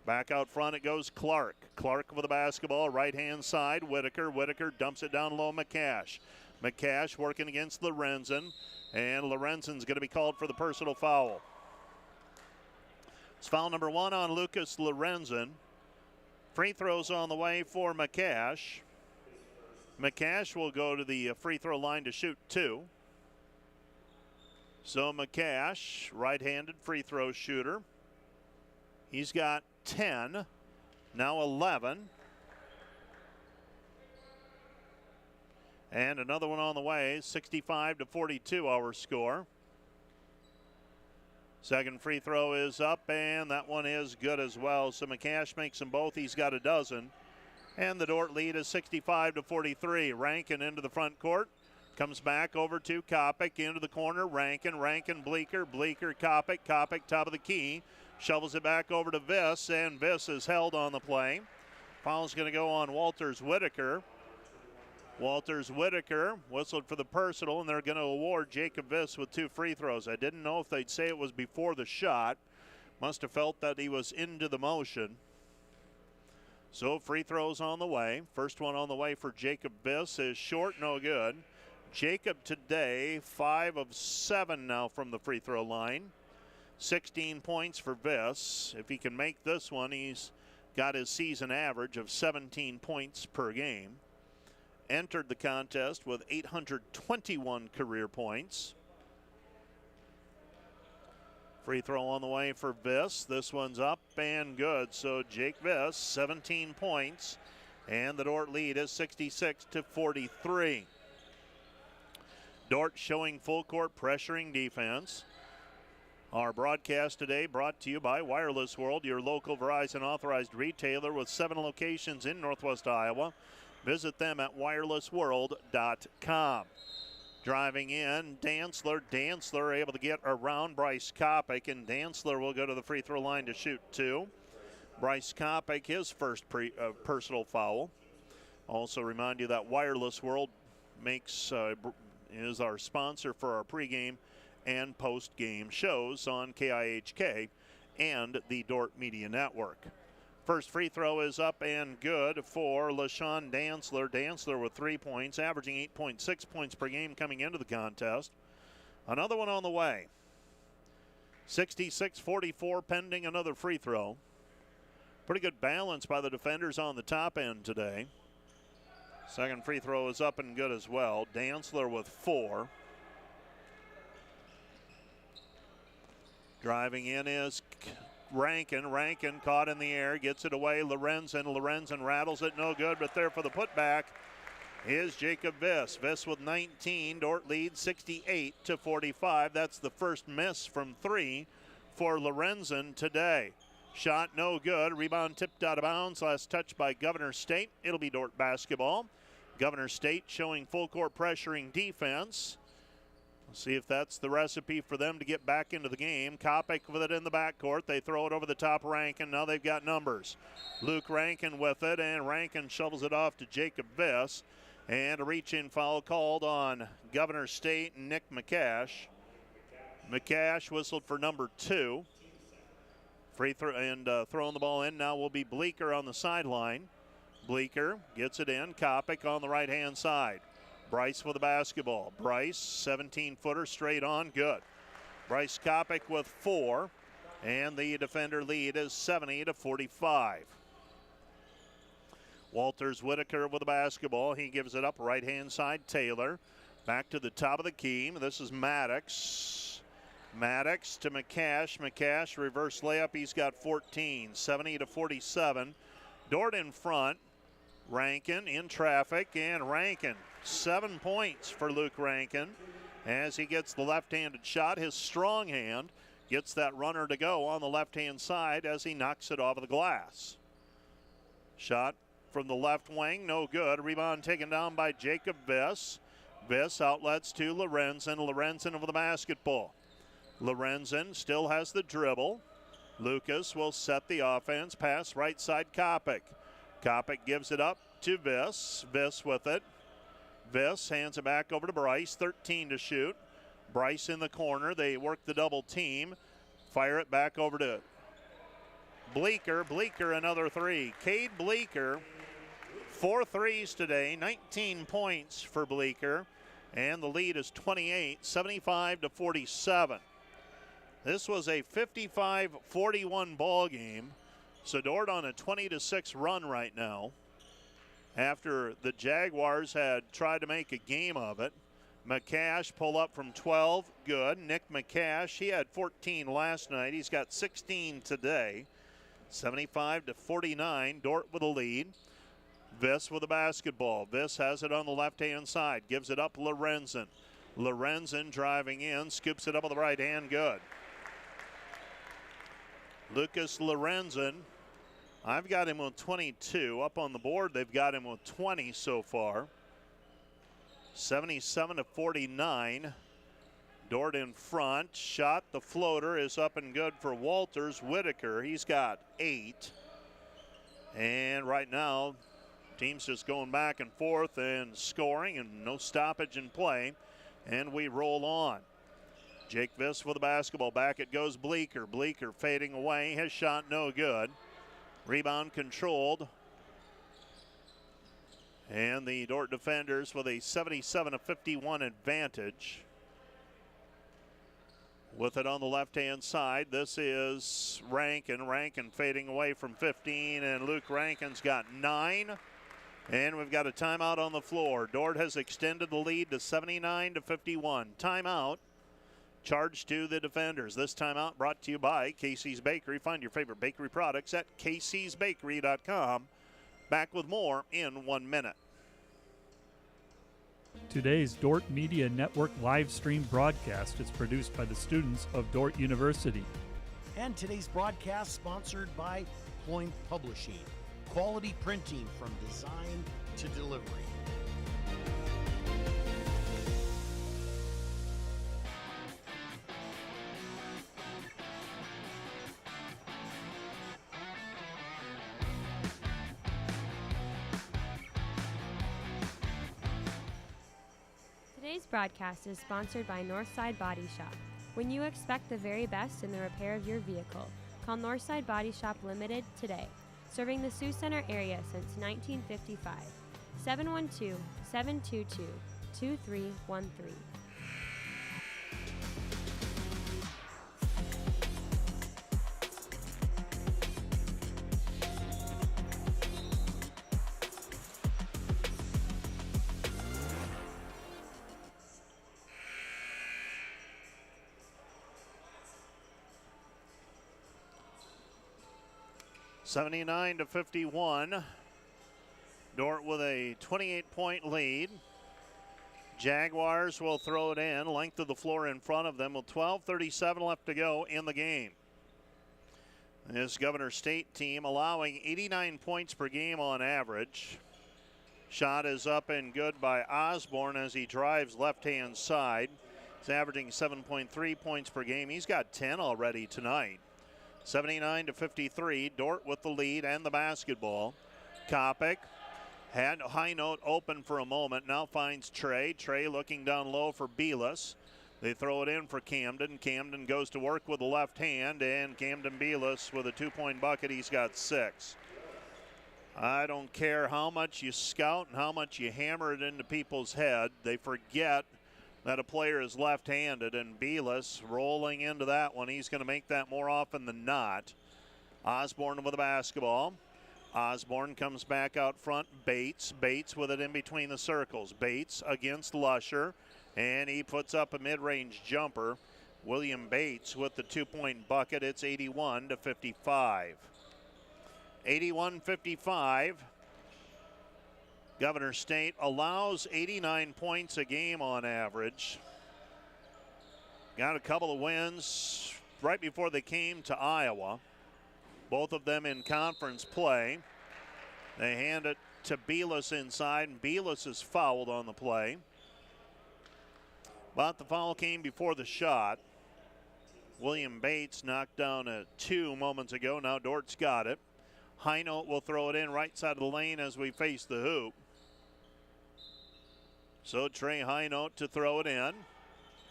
Back out front it goes Clark. Clark with the basketball, right-hand side. Whitaker. Whitaker dumps it down low, McCash. McCash working against Lorenzen, and Lorenzen's going to be called for the personal foul. It's foul number one on Lucas Lorenzen. Free throws on the way for McCash. McCash will go to the free throw line to shoot two. So McCash, right-handed free throw shooter. He's got 10, now 11. And another one on the way, 65-42 our score. Second free throw is up, and that one is good as well. So McCash makes them both. He's got a dozen. And the Dordt lead is 65-43. Rankin into the front court. Comes back over to Kopic, into the corner. Rankin, Bleeker, Kopic. Kopic, top of the key. Shovels it back over to Viss, and Viss is held on the play. Foul's going to go on Walters Whitaker. Walters Whitaker whistled for the personal, and they're going to award Jacob Viss with 2 free throws. I didn't know if they'd say it was before the shot. Must have felt that he was into the motion. So free throws on the way. First one on the way for Jacob Viss is short, no good. Jacob today, 5 of 7 now from the free throw line. 16 points for Viss. If he can make this one, he's got his season average of 17 points per game. Entered the contest with 821 career points. Free throw on the way for Viss. This one's up and good. So Jake Viss, 17 points, and the Dordt lead is 66-43. Dordt showing full court pressuring defense. Our broadcast today brought to you by Wireless World, your local Verizon authorized retailer with 7 locations in Northwest Iowa. Visit them at wirelessworld.com. Driving in, Dantzler able to get around Bryce Kopic, and Dantzler will go to the free throw line to shoot 2. Bryce Kopic, his first personal foul. Also remind you that Wireless World is our sponsor for our pregame and post-game shows on KIHK and the Dordt Media Network. First free throw is up and good for LaShawn Dantzler. Dantzler with 3 points, averaging 8.6 points per game coming into the contest. Another one on the way. 66-44 pending another free throw. Pretty good balance by the defenders on the top end today. Second free throw is up and good as well. Dantzler with 4. Driving in is Rankin. Rankin caught in the air, gets it away. Lorenzen rattles it, no good, but there for the putback is Jacob Viss. Viss with 19. Dordt leads 68-45. That's the first miss from 3 for Lorenzen today. Shot no good. Rebound tipped out of bounds. Last touch by Governor State. It'll be Dordt basketball. Governor State showing full court pressuring defense. We'll see if that's the recipe for them to get back into the game. Kopic with it in the backcourt. They throw it over the top. Rankin. Now they've got numbers. Luke Rankin with it, and Rankin shovels it off to Jacob Viss. And a reach-in foul called on Governor State and Nick McCash. McCash whistled for number 2. Free throw and throwing the ball in now will be Bleeker on the sideline. Bleeker gets it in. Kopic on the right-hand side. Bryce with the basketball. Bryce, 17-footer straight on, good. Bryce Kopic with 4, and the defender lead is 70-45. Walters Whitaker with the basketball. He gives it up right-hand side. Taylor back to the top of the key. This is Maddox. Maddox to McCash. McCash reverse layup. He's got 14. 70-47. Dordt in front. Rankin in traffic, and Rankin 7 points for Luke Rankin as he gets the left-handed shot. His strong hand gets that runner to go on the left-hand side as he knocks it off of the glass. Shot from the left wing, no good. Rebound taken down by Jacob Viss. Viss outlets to Lorenzen. Lorenzen over the basketball. Lorenzen still has the dribble. Lucas will set the offense. Pass right side Kopic. Kopic gives it up to Viss. Viss with it. Viss hands it back over to Bryce. 13 to shoot. Bryce in the corner. They work the double team. Fire it back over to Bleeker. Bleeker another 3. Cade Bleeker, 4 threes today. 19 points for Bleeker. And the lead is 28, 75-47. This was a 55-41 ball game. So Dordt on a 20-6 run right now after the Jaguars had tried to make a game of it. McCash pull up from 12, good. Nick McCash, he had 14 last night. He's got 16 today. 75-49, Dordt with a lead. Viss with the basketball. Viss has it on the left-hand side, gives it up Lorenzen. Lorenzen driving in, scoops it up with the right hand, good. Lucas Lorenzen, I've got him with 22. Up on the board, they've got him with 20 so far. 77-49. Dordt in front. Shot, the floater is up and good for Walters. Whitaker, he's got 8. And right now, team's just going back and forth and scoring, and no stoppage in play. And we roll on. Jake Viss with the basketball. Back it goes Bleeker. Bleeker fading away. His shot no good. Rebound controlled. And the Dordt defenders with a 77-51 advantage. With it on the left-hand side, this is Rankin. Rankin fading away from 15, and Luke Rankin's got 9. And we've got a timeout on the floor. Dordt has extended the lead to 79-51. Timeout. Charge to the defenders. This timeout brought to you by Casey's Bakery. Find your favorite bakery products at caseysbakery.com. Back with more in 1 minute. Today's Dordt Media Network live stream broadcast is produced by the students of Dordt University. And today's broadcast sponsored by Ployne Publishing. Quality printing from design to delivery. Today's broadcast is sponsored by Northside Body Shop. When you expect the very best in the repair of your vehicle, Call Northside Body Shop Limited today, serving the Sioux Center area since 1955. 712-722-2313. (79-51). Dordt with a 28-point lead. Jaguars will throw it in, length of the floor in front of them with 12:37 left to go in the game. This Governor State team allowing 89 points per game on average. Shot is up and good by Osborne as he drives left-hand side. He's averaging 7.3 points per game. He's got 10 already tonight. 79-53, Dordt with the lead and the basketball. Kopic had High Note open for a moment, now finds Trey. Trey looking down low for Belis. They throw it in for Camden. Camden goes to work with the left hand, and Camden Belis with a 2-point bucket. He's got 6. I don't care how much you scout and how much you hammer it into people's head. They forget that a player is left-handed, and Belis rolling into that one. He's going to make that more often than not. Osborne with the basketball. Osborne comes back out front. Bates with it in between the circles. Bates against Lusher, and he puts up a mid-range jumper. William Bates with the 2-point bucket. It's 81-55. 81-55. Governor State allows 89 points a game on average. Got a couple of wins right before they came to Iowa. Both of them in conference play. They hand it to Belis inside, and Belis is fouled on the play. But the foul came before the shot. William Bates knocked down a 2 moments ago. Now Dordt's got it. Heinold will throw it in right side of the lane as we face the hoop. So Trey Heinold to throw it in.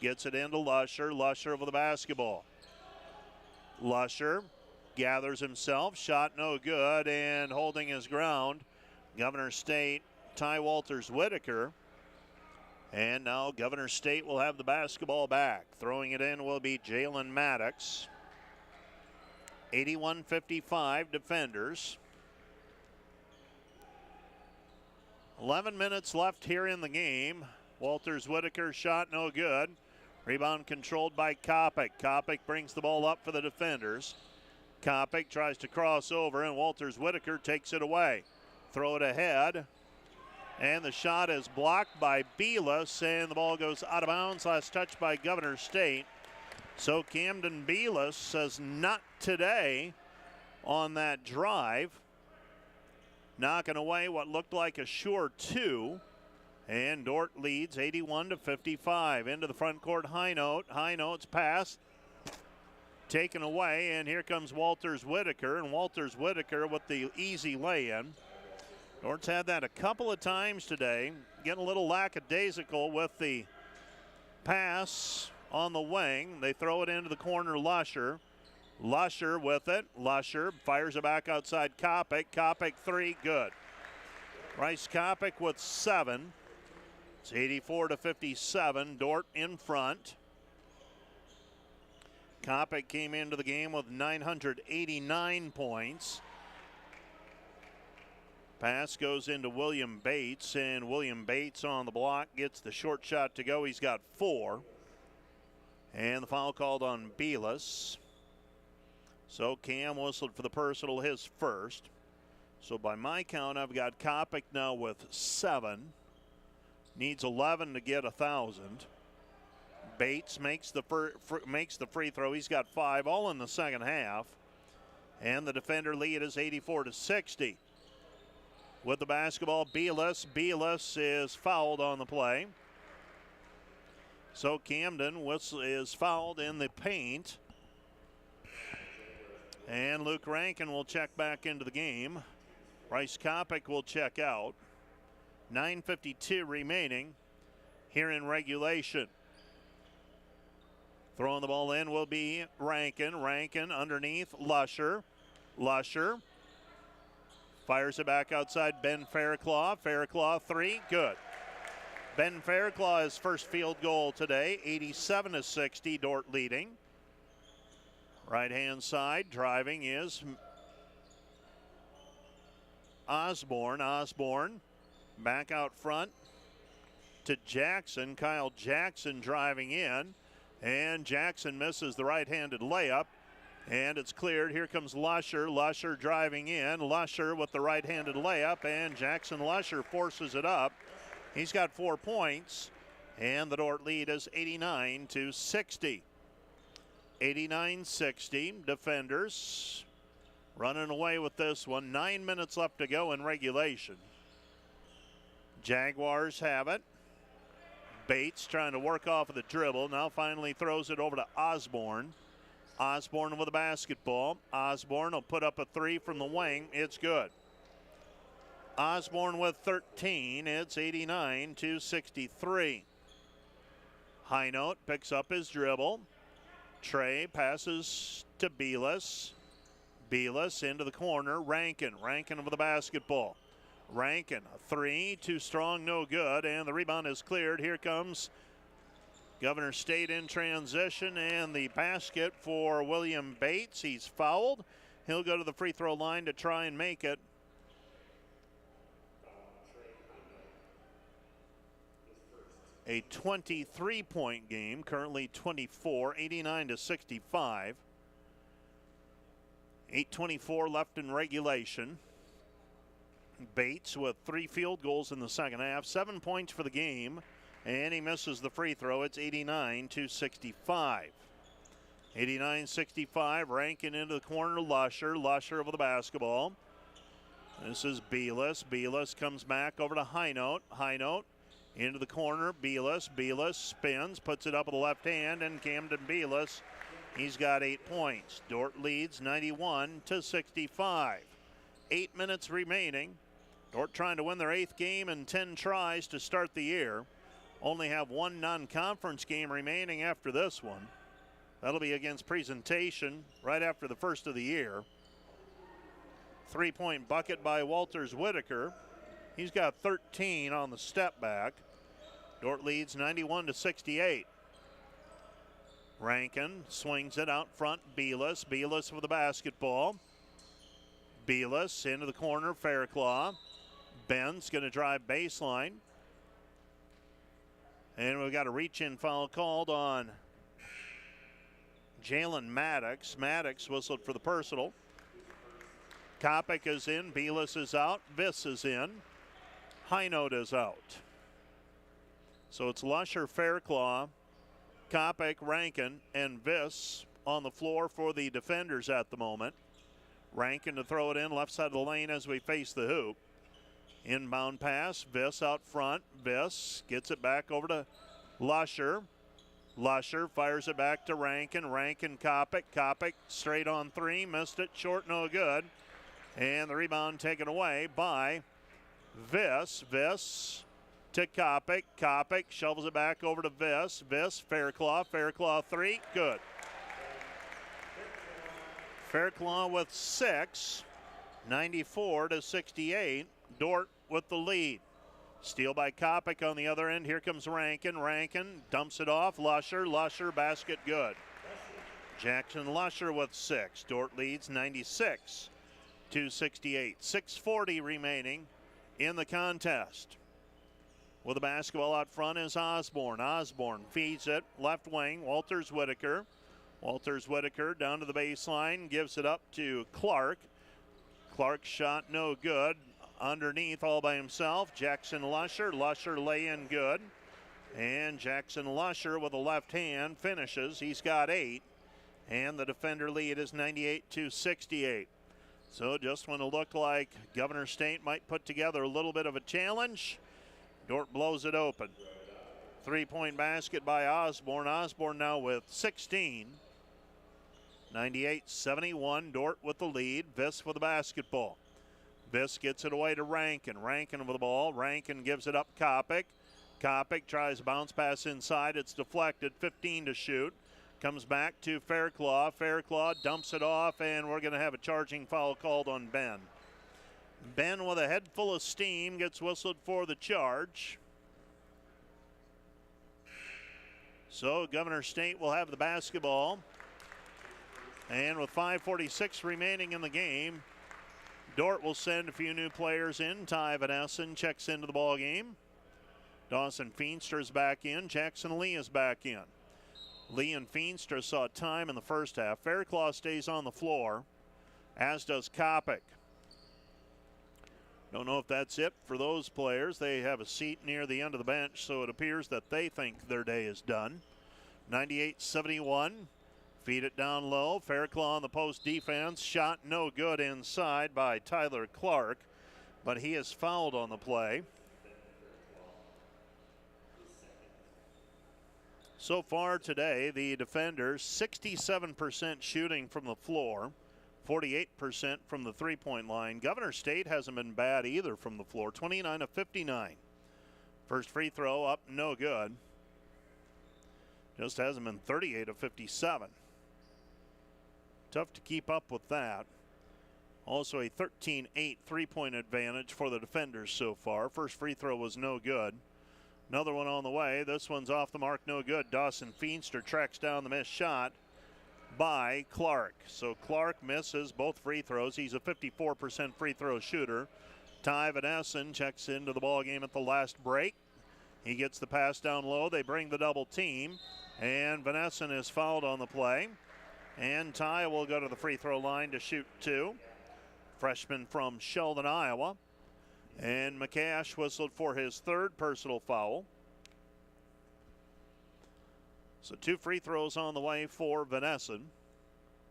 Gets it into Lusher. Lusher with the basketball. Lusher gathers himself. Shot no good, and holding his ground, Governor State, Ty Walters-Whitaker. And now Governor State will have the basketball back. Throwing it in will be Jalen Maddox. 81-55 defenders. 11 minutes left here in the game. Walters-Whitaker shot no good. Rebound controlled by Kopic. Kopic brings the ball up for the defenders. Kopic tries to cross over, and Walters-Whitaker takes it away. Throw it ahead. And the shot is blocked by Belis, and the ball goes out of bounds. Last touch by Governor State. So Camden Belis says not today on that drive. Knocking away what looked like a sure 2. And Dordt leads 81-55. Into the front court, Heinold. Heinold's pass taken away, and here comes Walters-Whitaker. And Walters-Whitaker with the easy lay-in. Dordt's had that a couple of times today. Getting a little lackadaisical with the pass on the wing. They throw it into the corner, Lusher. Lusher with it. Lusher fires it back outside Kopic. Kopic 3, good. Bryce Kopic with 7. It's 84-57. Dordt in front. Kopic came into the game with 989 points. Pass goes into William Bates, and William Bates on the block gets the short shot to go. He's got 4. And the foul called on Belis. So Cam whistled for the personal, his first. So by my count, I've got Kopic now with 7. Needs 11 to get 1,000. Bates makes the free throw. He's got 5, all in the second half. And the defender lead is 84-60. With the basketball, Belis. Belis is fouled on the play. So Camden is fouled in the paint. And Luke Rankin will check back into the game. Bryce Kopic will check out. 9:52 remaining here in regulation. Throwing the ball in will be Rankin. Rankin underneath Lusher. Lusher fires it back outside Ben Fairclough. Fairclough three, good. Ben Fairclough his first field goal today, 87-60, Dordt leading. Right-hand side driving is Osborne. Osborne back out front to Jackson. Kyle Jackson driving in, and Jackson misses the right-handed layup, and it's cleared. Here comes Lusher. Lusher driving in. Lusher with the right-handed layup, and Jackson Lusher forces it up. He's got 4 points, and the Dordt lead is 89-60. 89-60. Defenders running away with this one. 9 minutes left to go in regulation. Jaguars have it. Bates trying to work off of the dribble. Now finally throws it over to Osborne. Osborne with the basketball. Osborne will put up a three from the wing. It's good. Osborne with 13. It's 89-63. High note picks up his dribble. Trey passes to Belis. Belis into the corner. Rankin. Rankin with the basketball. Rankin, a three, too strong, no good, and the rebound is cleared. Here comes Governor State in transition, and the basket for William Bates. He's fouled. He'll go to the free throw line to try and make it. A 23-point game, currently 24, 89-65. 8:24 left in regulation. Bates with 3 field goals in the second half, 7 points for the game, and he misses the free throw. It's 89-65. 89-65, Rankin into the corner, Lusher. Lusher over the basketball. This is Belis. Belis comes back over to High Note. High Note into the corner, Belis. Belis spins, puts it up with the left hand, and Camden Belis, he's got 8 points. Dordt leads 91-65. 8 minutes remaining. Dordt trying to win their 8th game in 10 tries to start the year. Only have 1 non-conference game remaining after this one. That'll be against Presentation right after the first of the year. 3-point bucket by Walters Whitaker. He's got 13 on the step back. Dordt leads 91-68. Rankin swings it out front. Belis. Belis with the basketball. Belis into the corner, Fairclough. Ben's going to drive baseline. And we've got a reach-in foul called on Jalen Maddox. Maddox whistled for the personal. Kopic is in, Belis is out, Viss is in, High Note is out. So it's Lusher, Fairclough, Kopic, Rankin, and Viss on the floor for the defenders at the moment. Rankin to throw it in left side of the lane as we face the hoop. Inbound pass, Viss out front. Viss gets it back over to Lusher. Lusher fires it back to Rankin. Rankin, Kopic. Kopic straight on three, missed it, short, no good. And the rebound taken away by Viss. Viss to Kopic. Kopic shovels it back over to Viss. Viss, Fairclough. Fairclough three, good. Fairclough with 6, 94-68. Dordt with the lead. Steal by Kopic on the other end. Here comes Rankin. Rankin dumps it off. Lusher. Lusher, basket good. Jackson Lusher with 6. Dordt leads 96-68. 6:40 remaining in the contest. With the basketball out front is Osborne. Osborne feeds it left wing. Walters Whitaker. Walters Whitaker down to the baseline, gives it up to Clark. Clark's shot no good. Underneath all by himself, Jackson Lusher. Lusher lay in good. And Jackson Lusher with a left hand finishes. He's got 8. And the defender lead is 98-68. So just when it looked like Governor State might put together a little bit of a challenge, Dordt blows it open. 3-point basket by Osborne. Osborne now with 16. 98-71, Dordt with the lead. Viss with the basketball. Viss gets it away to Rankin. Rankin with the ball. Rankin gives it up Kopic. Kopic tries a bounce pass inside. It's deflected. 15 to shoot. Comes back to Fairclaw. Fairclaw dumps it off, and we're going to have a charging foul called on Ben. Ben, with a head full of steam, gets whistled for the charge. So Governor State will have the basketball. And with 5:46 remaining in the game, Dordt will send a few new players in. Ty Van Essen checks into the ball game. Dawson Feenster's back in. Jackson Lee is back in. Lee and Feenstra saw time in the first half. Fairclaw stays on the floor, as does Kopic. Don't know if that's it for those players. They have a seat near the end of the bench, so it appears that they think their day is done. 98-71. Feed it down low. Fairclaw on the post defense. Shot no good inside by Tyler Clark, but he is fouled on the play. So far today, the defenders 67% shooting from the floor, 48% from the three-point line. Governor State hasn't been bad either from the floor, 29 of 59. First free throw up, no good. Just hasn't been 38 of 57. Tough to keep up with that. Also a 13-8 three-point advantage for the defenders so far. First free throw was no good. Another one on the way. This one's off the mark, no good. Dawson Feenster tracks down the missed shot by Clark. So Clark misses both free throws. He's a 54% free throw shooter. Ty Van Essen checks into the ball game at the last break. He gets the pass down low. They bring the double team, and Van Essen is fouled on the play. And Ty will go to the free throw line to shoot two. Freshman from Sheldon, Iowa. And McCash whistled for his third personal foul. So two free throws on the way for Van Essen.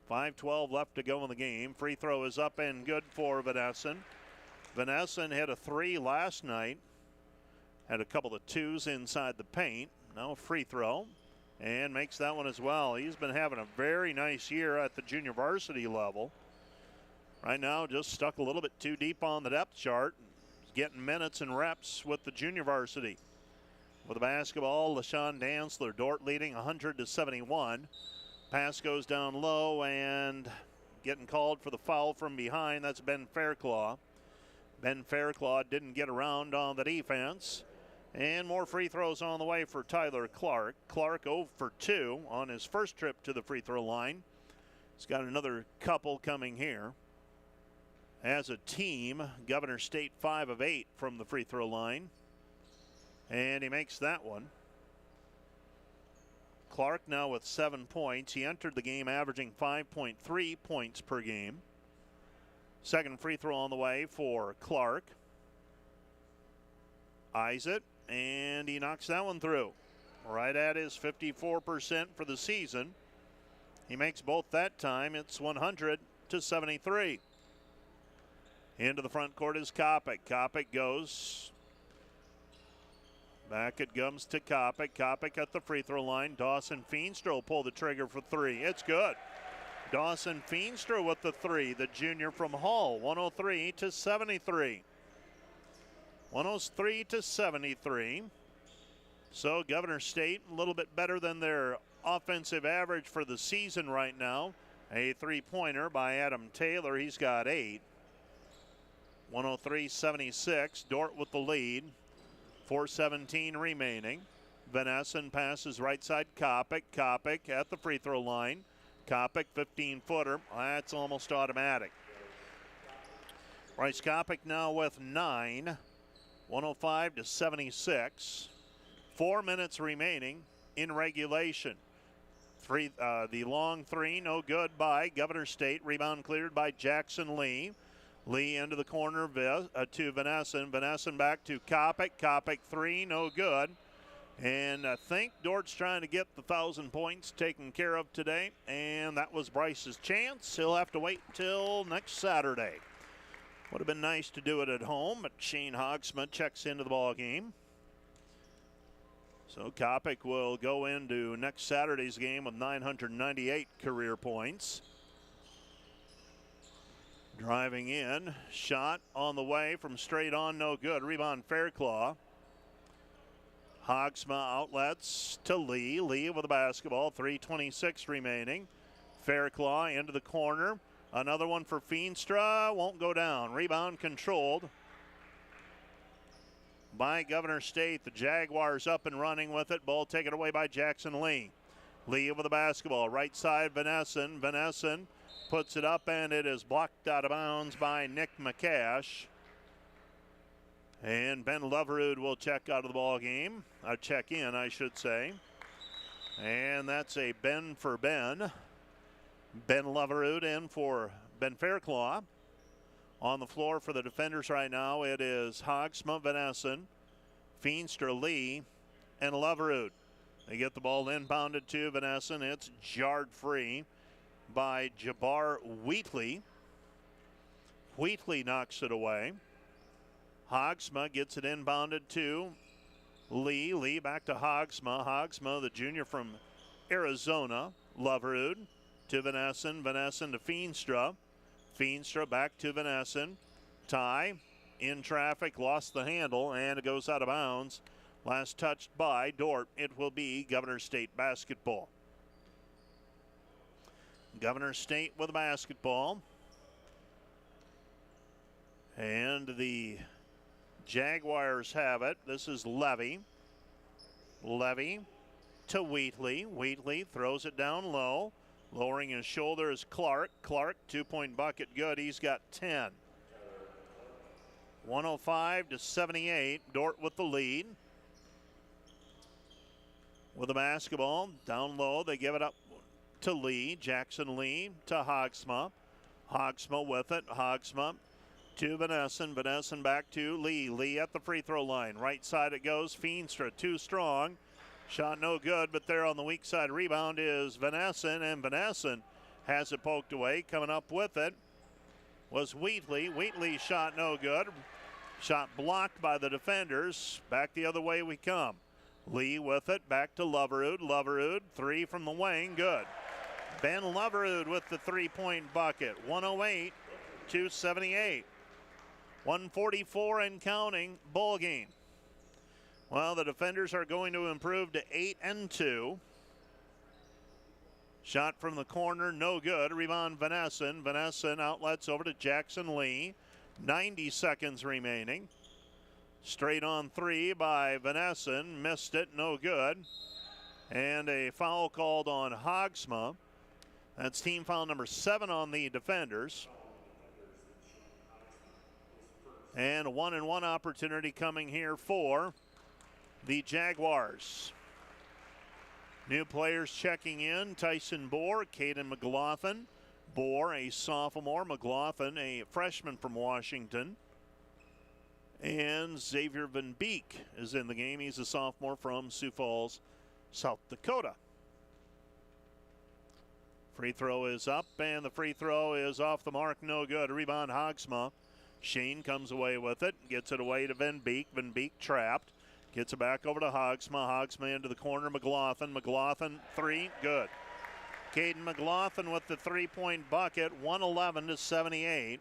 5:12 left to go in the game. Free throw is up and good for Van Essen. Van Essen hit a three last night. Had a couple of twos inside the paint. Now a free throw. And makes that one as well. He's been having a very nice year at the junior varsity level. Right now just stuck a little bit too deep on the depth chart. Getting minutes and reps with the junior varsity. With the basketball, LaShawn Dantzler, Dordt leading 100-71. Pass goes down low and getting called for the foul from behind. That's Ben Fairclaw. Ben Fairclaw didn't get around on the defense. And more free throws on the way for Tyler Clark. Clark 0 for 2 on his first trip to the free throw line. He's got another couple coming here. As a team, Governor State 5 of 8 from the free throw line. And he makes that one. Clark now with 7 points. He entered the game averaging 5.3 points per game. Second free throw on the way for Clark. Eyes it, and he knocks that one through. Right at his 54% for the season. He makes both that time. It's 100-73. Into the front court is Kopic. Kopic goes. Back it comes to Kopic. Kopic at the free throw line. Dawson Feenstra will pull the trigger for three. It's good. Dawson Feenstra with the three, the junior from Hull, 103-73. 103-73. So Governor State a little bit better than their offensive average for the season right now. A three-pointer by Adam Taylor. He's got 8. 103-76. Dordt with the lead. 4:17 remaining. Van Essen passes right side Kopic. Kopic at the free throw line. Kopic 15-footer. That's almost automatic. Bryce Kopic now with 9. 105-76. 4 minutes remaining in regulation. The long three, no good by Governor State. Rebound cleared by Jackson Lee. Lee into the corner to Van Essen. Van Essen back to Kopic. Kopic three, no good. And I think Dordt's trying to get the 1,000 points taken care of today. And that was Bryce's chance. He'll have to wait till next Saturday. Would have been nice to do it at home, but Shane Hogsma checks into the ball game. So Kopic will go into next Saturday's game with 998 career points. Driving in, shot on the way from straight on, no good. Rebound Fairclaw. Hogsma outlets to Lee. Lee with the basketball, 3:26 remaining. Fairclaw into the corner. Another one for Feenstra, won't go down. Rebound controlled by Governor State. The Jaguars up and running with it. Ball taken away by Jackson Lee. Lee with the basketball, right side Vanessen. Vanessen puts it up and it is blocked out of bounds by Nick McCash. And Ben Loverud will check out of the ball game. Check in, I should say. And that's a Ben for Ben. Ben Loverud in for Ben Fairclaw. On the floor for the defenders right now, it is Hogsma, Vanessen, Feenstra, Lee, and Loverud. They get the ball inbounded to Vanessen. It's jarred free by Jabbar Wheatley. Wheatley knocks it away. Hogsma gets it inbounded to Lee. Lee back to Hogsma. Hogsma, the junior from Arizona. Loverud to Vanessen. Vanessen to Feenstra. Feenstra back to Vanessen. Ty in traffic, lost the handle, and it goes out of bounds. Last touched by Dordt. It will be Governor State basketball. Governor State with the basketball. And the Jaguars have it. This is Levy. Levy to Wheatley. Wheatley throws it down low. Lowering his shoulder is Clark. Clark, 2-point bucket, good. He's got 10. 105-78. Dordt with the lead. With the basketball down low, they give it up to Lee. Jackson Lee to Hogsma. Hogsma with it. Hogsma to Vanessen. Vanessen back to Lee. Lee at the free throw line. Right side it goes. Feenstra too strong. Shot no good, but there on the weak side rebound is Vanessen, and Vanessen has it poked away. Coming up with it was Wheatley. Wheatley's shot no good. Shot blocked by the defenders. Back the other way we come. Lee with it, back to Loverud. Loverud, three from the wing, good. Ben Loverud with the 3-point bucket. 108-78. 144 and counting, ball game. Well, the defenders are going to improve to 8-2. Shot from the corner, no good. Rebound Vanessen. Vanessen outlets over to Jackson Lee. 90 seconds remaining. Straight on three by Vanessen. Missed it, no good. And a foul called on Hogsma. That's team foul number 7 on the defenders. And a 1-and-1 opportunity coming here for the Jaguars. New players checking in. Tyson Bohr, Caden McLaughlin. Bohr, a sophomore. McLaughlin, a freshman from Washington. And Xavier Van Beek is in the game. He's a sophomore from Sioux Falls, South Dakota. Free throw is up, and the free throw is off the mark. No good. Rebound Hogsma. Shane comes away with it. Gets it away to Van Beek. Van Beek trapped. Gets it back over to Hogsma. Hogsma into the corner. McLaughlin. McLaughlin, three, good. Caden McLaughlin with the 3-point bucket, 111-78.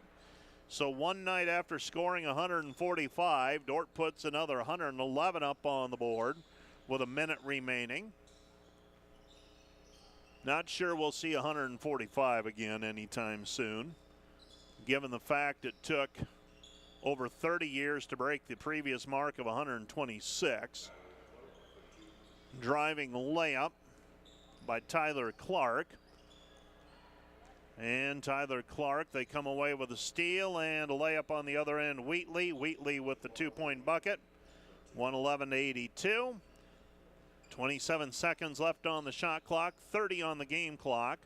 So one night after scoring 145, Dordt puts another 111 up on the board with a minute remaining. Not sure we'll see 145 again anytime soon, given the fact it took over 30 years to break the previous mark of 126. Driving layup by Tyler Clark. And Tyler Clark, they come away with a steal and a layup on the other end. Wheatley with the 2-point bucket. 111-82. 27 seconds left on the shot clock, 30 on the game clock.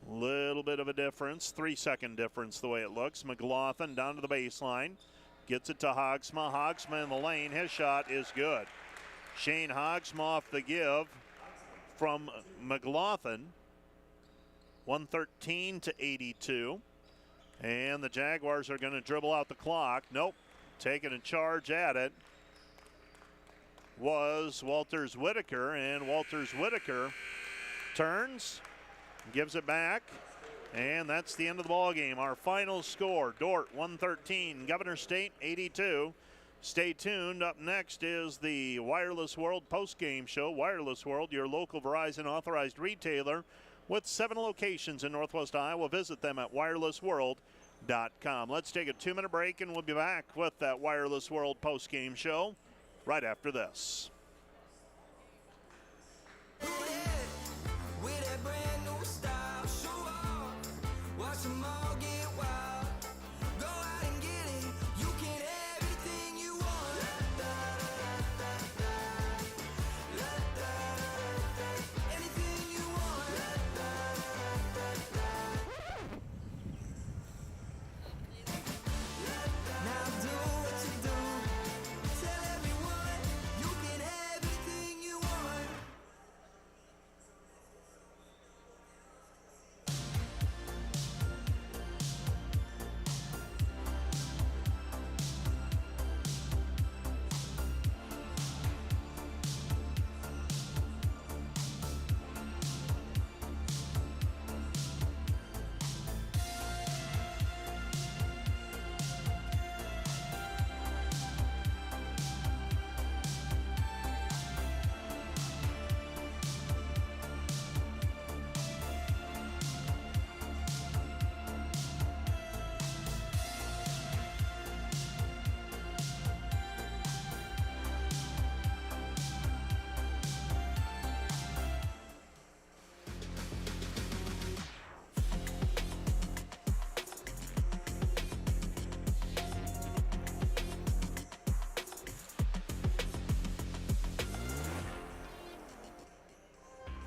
Little bit of a difference, 3-second difference the way it looks. McLaughlin down to the baseline. Gets it to Hogsma. Hogsma in the lane. His shot is good. Shane Hogsma off the give from McLaughlin. 113-82. And the Jaguars are going to dribble out the clock. Nope. Taking a charge at it was Walters Whitaker. And Walters Whitaker turns, gives it back. And that's the end of the ball game. Our final score, Dordt 113, Governor State 82. Stay tuned. Up next is the Wireless World post-game show. Wireless World, your local Verizon authorized retailer with 7 locations in Northwest Iowa. Visit them at wirelessworld.com. Let's take a 2-minute break, and we'll be back with that Wireless World post-game show right after this.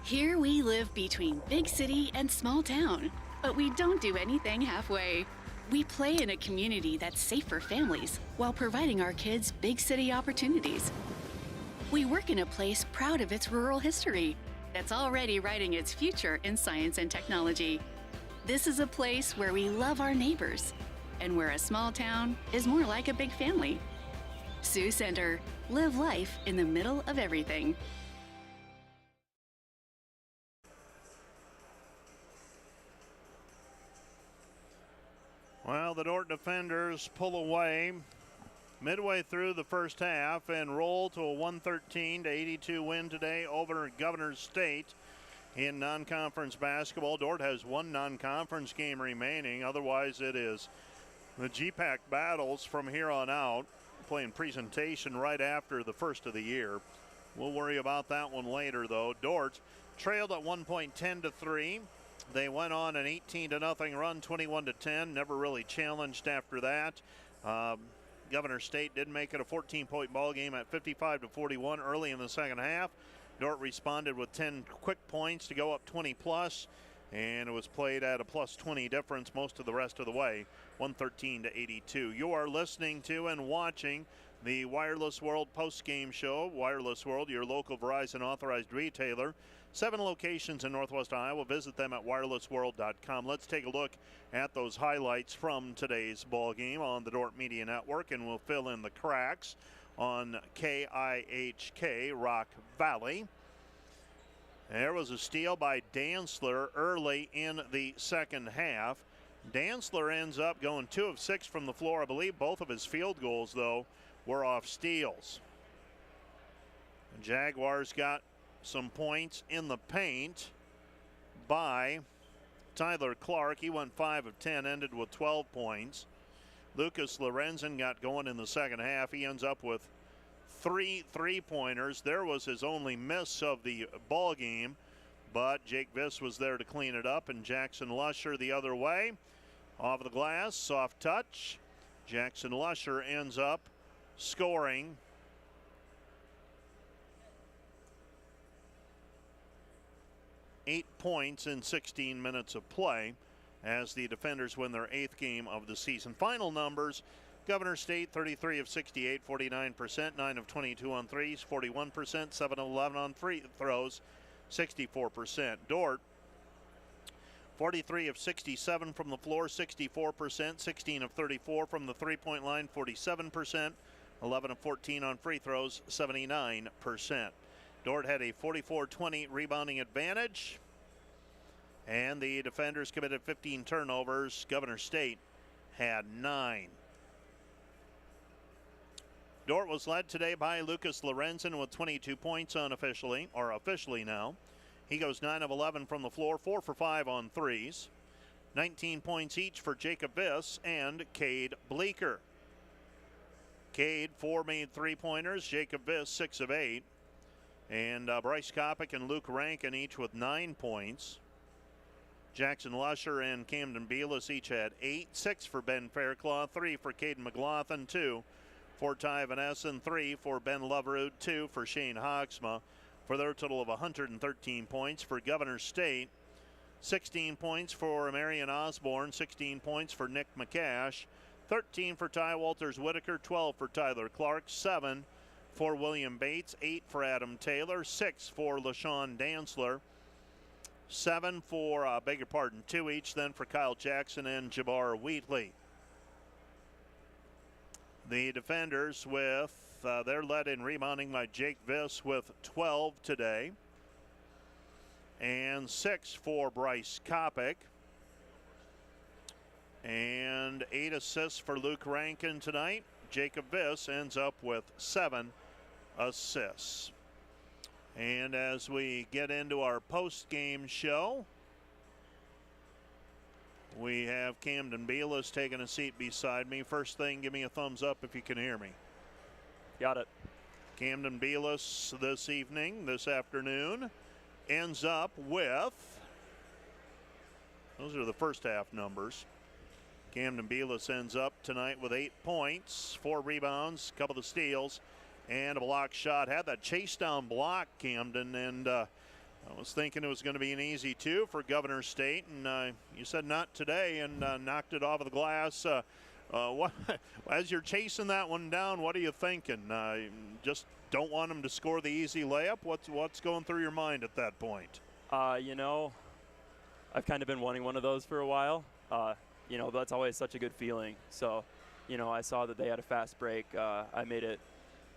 Here we live between big city and small town, but we don't do anything halfway. We play in a community that's safe for families while providing our kids big city opportunities. We work in a place proud of its rural history that's already writing its future in science and technology. This is a place where we love our neighbors and where a small town is more like a big family. Sioux Center, live life in the middle of everything. Well, the Dordt defenders pull away midway through the first half and roll to a 113-82 win today over Governor State in non-conference basketball. Dordt has one non-conference game remaining. Otherwise, it is the GPAC battles from here on out, playing presentation right after the first of the year. We'll worry about that one later, though. Dordt trailed at one point 10-3. They went on an 18-0 run, 21-10. Never really challenged after that. Governor State did make it a 14-point ball game at 55-41 early in the second half. Dordt responded with 10 quick points to go up 20+, and it was played at a +20 difference most of the rest of the way, 113-82. You are listening to and watching the Wireless World post-game show. Wireless World, your local Verizon authorized retailer. 7 locations in Northwest Iowa. Visit them at wirelessworld.com. Let's take a look at those highlights from today's ball game on the Dordt Media Network, and we'll fill in the cracks on KIHK Rock Valley. There was a steal by Dantzler early in the second half. Dantzler ends up going 2 of 6 from the floor. I believe both of his field goals, though, were off steals. The Jaguars got some points in the paint by Tyler Clark. He went 5 of 10, ended with 12 points. Lucas Lorenzen got going in the second half. He ends up with 3 3-pointers. There was his only miss of the ball game, but Jake Viss was there to clean it up, and Jackson Lusher the other way. Off the glass, soft touch. Jackson Lusher ends up scoring 8 points in 16 minutes of play as the defenders win their 8th game of the season. Final numbers: Governor State 33 of 68, 49%, 9 of 22 on threes, 41%, 7 of 11 on free throws, 64%. Dordt 43 of 67 from the floor, 64%, 16 of 34 from the three-point line, 47%, 11 of 14 on free throws, 79%. Dordt had a 44-20 rebounding advantage, and the defenders committed 15 turnovers. Governor State had 9. Dordt was led today by Lucas Lorenzen with 22 points officially now. He goes 9 of 11 from the floor, 4 for 5 on threes. 19 points each for Jacob Viss and Cade Bleeker. Cade, 4 made three-pointers. Jacob Viss, 6 of 8. And Bryce Kopic and Luke Rankin each with 9 points. Jackson Lusher and Camden Beelis each had 8. 6 for Ben Fairclough, 3 for Caden McLaughlin, 2 for Ty Van Essen, 3 for Ben Loverud, 2 for Shane Hogsma, for their total of 113 points. For Governor State, 16 points for Marion Osborne, 16 points for Nick McCash, 13 for Ty Walters Whitaker, 12 for Tyler Clark, 7 for William Bates, 8 for Adam Taylor, 6 for LaShawn Dantzler, 7 for, 2 each then for Kyle Jackson and Jabbar Wheatley. The defenders with, they're led in rebounding by Jake Viss with 12 today. And 6 for Bryce Kopic. And 8 assists for Luke Rankin tonight. Jacob Viss ends up with 7 assists. And as we get into our post-game show, we have Camden Beelis taking a seat beside me. First thing, give me a thumbs up if you can hear me. Got it. Camden Beelis this afternoon, ends up with, those are the first half numbers. Camden Beelis ends up tonight with 8 points, 4 rebounds, a couple of steals, and a block shot. Had that chase down block, Camden, and I was thinking it was going to be an easy 2 for Governor State, and you said not today, and knocked it off of the glass. What, as you're chasing that one down, what are you thinking? Just don't want him to score the easy layup? What's going through your mind at that point? You know, I've kind of been wanting one of those for a while. You know, that's always such a good feeling. So, you know, I saw that they had a fast break. I made it,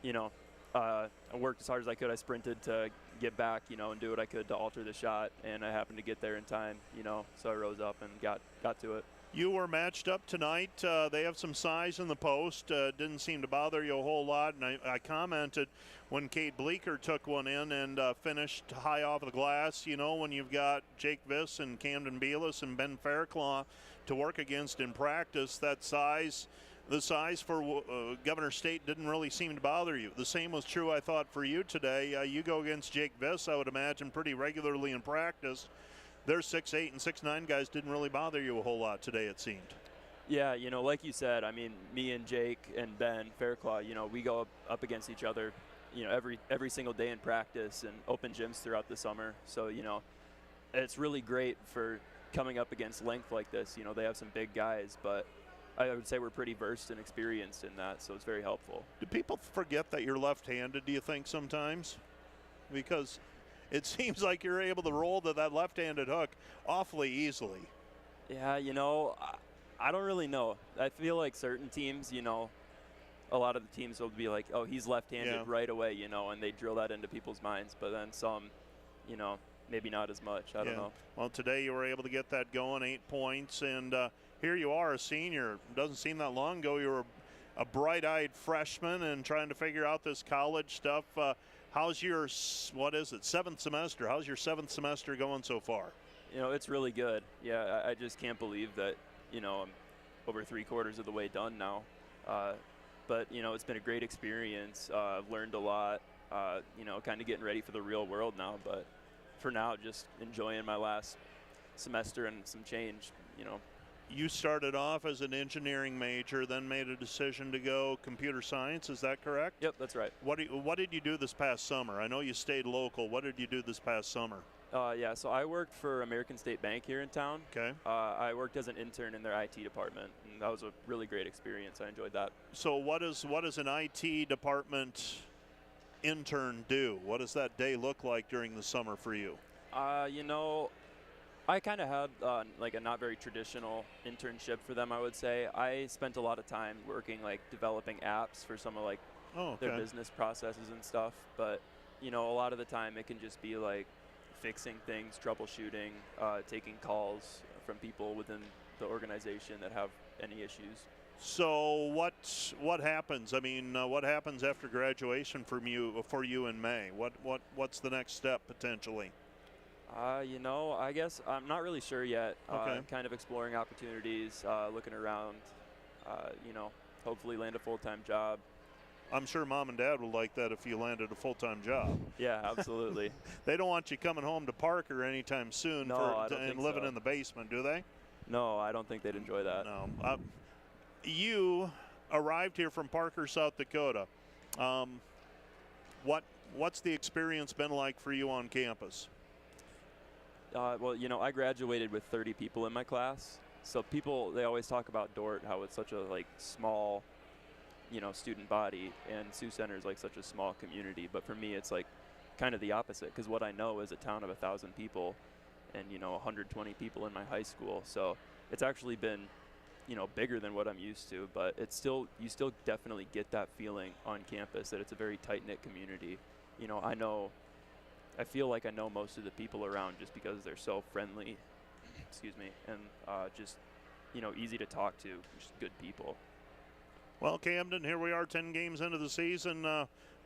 you know, I worked as hard as I could. I sprinted to get back, you know, and do what I could to alter the shot, and I happened to get there in time, you know, so I rose up and got to it. You were matched up tonight. They have some size in the post. Didn't seem to bother you a whole lot. And I commented when Cade Bleeker took one in and finished high off the glass. You know, when you've got Jake Viss and Camden Beelis and Ben Fairclough to work against in practice, that size, the size for Governor State didn't really seem to bother you. The same was true, I thought, for you today. You go against Jake Viss, I would imagine, pretty regularly in practice. Their 6'8" and 6'9" guys didn't really bother you a whole lot today, it seemed. Yeah, you know, like you said, I mean, me and Jake and Ben Fairclough, you know, we go up against each other, you know, every single day in practice and open gyms throughout the summer. So, you know, it's really great for coming up against length like this. You know, they have some big guys, but I would say we're pretty versed and experienced in that, so it's very helpful. Do people forget that you're left-handed, do you think, sometimes? Because it seems like you're able to roll to that left-handed hook awfully easily. Yeah, you know, I don't really know. I feel like certain teams, you know, a lot of the teams will be like, oh, he's left-handed right away, you know, and they drill that into people's minds. But then some, you know, maybe not as much. I don't know. Well, today you were able to get that going, 8 points, and here you are, a senior. It doesn't seem that long ago you were a bright-eyed freshman and trying to figure out this college stuff. How's your, 7th semester? How's your 7th semester going so far? You know, it's really good. Yeah, I just can't believe that, you know, I'm over 3/4 of the way done now. But, you know, it's been a great experience. I've learned a lot, you know, kind of getting ready for the real world now. But for now, just enjoying my last semester and some change, you know. You started off as an engineering major, then made a decision to go computer science. Is that correct? Yep, that's right. What did you do this past summer? I know you stayed local. What did you do this past summer? Yeah, so I worked for American State Bank here in town. Okay. I worked as an intern in their IT department, and that was a really great experience. I enjoyed that. So what does an IT department intern do? What does that day look like during the summer for you? You know, I kind of had like a not very traditional internship for them, I would say. I spent a lot of time working, like, developing apps for some of, like, their business processes and stuff. But, you know, a lot of the time it can just be, like, fixing things, troubleshooting, taking calls from people within the organization that have any issues. So what happens? I mean, what happens after graduation for you in May? What's the next step potentially? I guess I'm not really sure yet. Okay. I'm kind of exploring opportunities, looking around, hopefully land a full-time job. I'm sure Mom and Dad would like that if you landed a full-time job. Yeah, absolutely. They don't want you coming home to Parker anytime soon No, and living in the basement, do they? No, I don't think they'd enjoy that. No. You arrived here from Parker, South Dakota. What's the experience been like for you on campus? Well, I graduated with 30 people in my class. So they always talk about Dordt, how it's such a small, student body, and Sioux Center is such a small community. But for me, it's kind of the opposite, because what I know is a town of 1,000 people, and 120 people in my high school. So it's actually been, bigger than what I'm used to. But you still definitely get that feeling on campus that it's a very tight-knit community. I feel like I know most of the people around just because they're so friendly, and just, easy to talk to, just good people. Well, Camden, here we are 10 games into the season.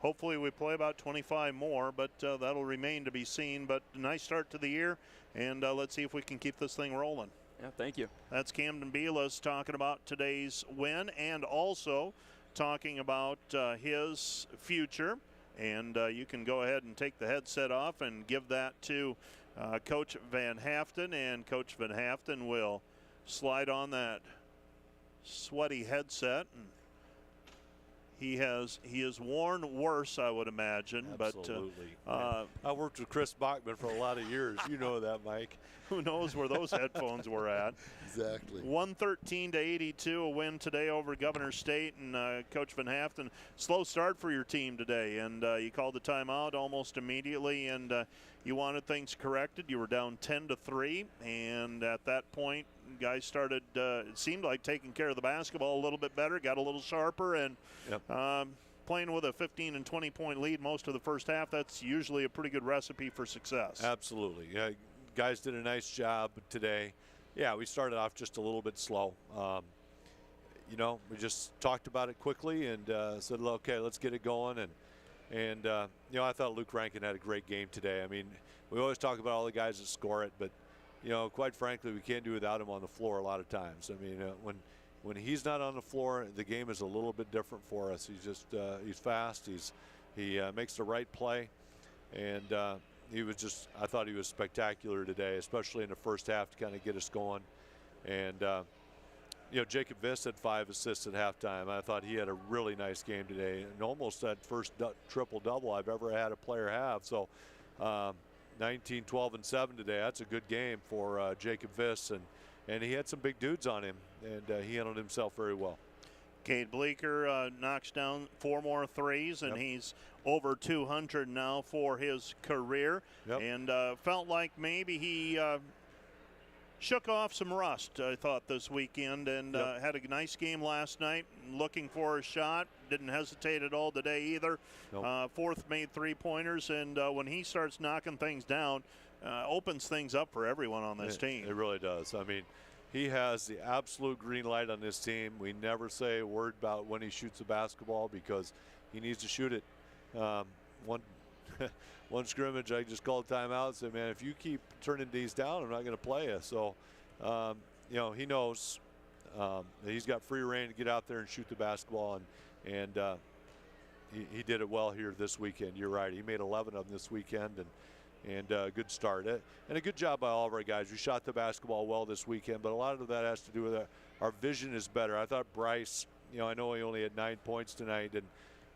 Hopefully we play about 25 more, but that'll remain to be seen. But nice start to the year, and let's see if we can keep this thing rolling. Yeah, thank you. That's Camden Belas talking about today's win and also talking about his future. And you can go ahead and take the headset off and give that to Coach Van Haften, and Coach Van Haften will slide on that sweaty headset. And he is worn worse, I would imagine. Absolutely. But I worked with Chris Bachman for a lot of years. You know that, Mike. Who knows where those headphones were at? Exactly. 113-82, a win today over Governor State. And Coach Van Haften, slow start for your team today. And you called the timeout almost immediately, and you wanted things corrected. You were down 10-3, and at that point, guys started, it seemed like, taking care of the basketball a little bit better, got a little sharper, and playing with a 15 and 20 point lead most of the first half. That's usually a pretty good recipe for success. Absolutely. Yeah, guys did a nice job today. Yeah, we started off just a little bit slow. We just talked about it quickly and said, okay, let's get it going. And I thought Luke Rankin had a great game today. I mean, we always talk about all the guys that score it, but quite frankly, we can't do without him on the floor a lot of times. I mean, when he's not on the floor, the game is a little bit different for us. He's just he's fast. He makes the right play, and I thought he was spectacular today, especially in the first half to kind of get us going. And Jacob Viss had 5 assists at halftime. I thought he had a really nice game today, and almost that first triple-double I've ever had a player have. So 19, 12, and 7 today. That's a good game for Jacob Viss, and he had some big dudes on him, and he handled himself very well. Cade Bleeker knocks down 4 more threes, and he's over 200 now for his career. And felt like maybe he shook off some rust, I thought, this weekend, and had a nice game last night. Looking for a shot, didn't hesitate at all today either. Fourth made 3-pointers, and when he starts knocking things down, opens things up for everyone on this team. It really does. I mean, he has the absolute green light on this team. We never say a word about when he shoots the basketball because he needs to shoot it. One scrimmage, I just called timeout and said, man, if you keep turning these down, I'm not going to play you. So, he knows that he's got free reign to get out there and shoot the basketball, and he did it well here this weekend. You're right. He made 11 of them this weekend, and a good start. And a good job by all of our guys. We shot the basketball well this weekend, but a lot of that has to do with our vision is better. I thought Bryce, I know he only had 9 points tonight,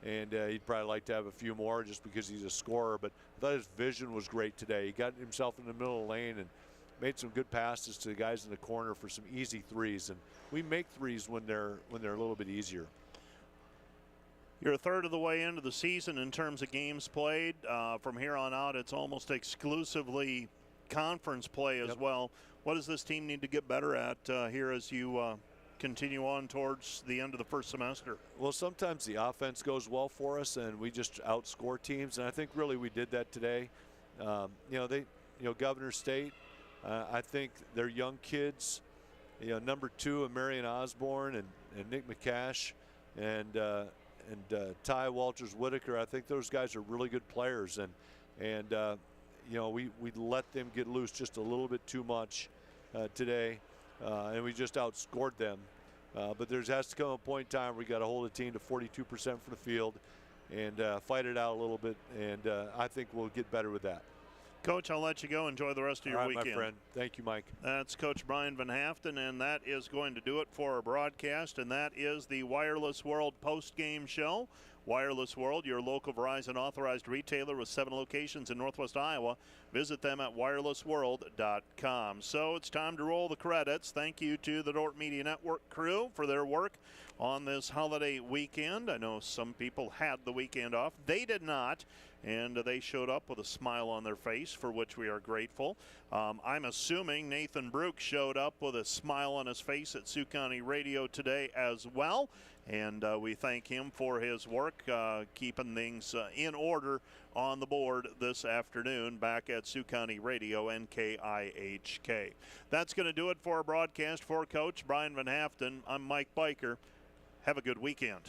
and he'd probably like to have a few more just because he's a scorer, but I thought his vision was great today. He got himself in the middle of the lane and made some good passes to the guys in the corner for some easy threes, and we make threes when they're a little bit easier. You're a third of the way into the season in terms of games played. From here on out, it's almost exclusively conference play as well. What does this team need to get better at here as you continue on towards the end of the first semester? Well, sometimes the offense goes well for us, and we just outscore teams, and I think really we did that today. Governor State, I think their young kids number 2 of Marion Osborne and Nick McCash and Ty Walters Whitaker. I think those guys are really good players, and we let them get loose just a little bit too much today, and we just outscored them. But there has to come a point in time where we got to hold a team to 42% from the field and fight it out a little bit, and I think we'll get better with that. Coach, I'll let you go. Enjoy the rest of your weekend. My friend. Thank you, Mike. That's Coach Brian Van Haften, and that is going to do it for our broadcast, and that is the Wireless World post-game show. Wireless World, your local Verizon authorized retailer with 7 locations in Northwest Iowa. Visit them at wirelessworld.com. So it's time to roll the credits. Thank you to the Dordt Media Network crew for their work on this holiday weekend. I know some people had the weekend off. They did not, and they showed up with a smile on their face, for which we are grateful. I'm assuming Nathan Brooks showed up with a smile on his face at Sioux County Radio today as well. And we thank him for his work, keeping things in order on the board this afternoon back at Sioux County Radio and KIHK. That's going to do it for our broadcast. For Coach Brian Van Haften, I'm Mike Biker. Have a good weekend.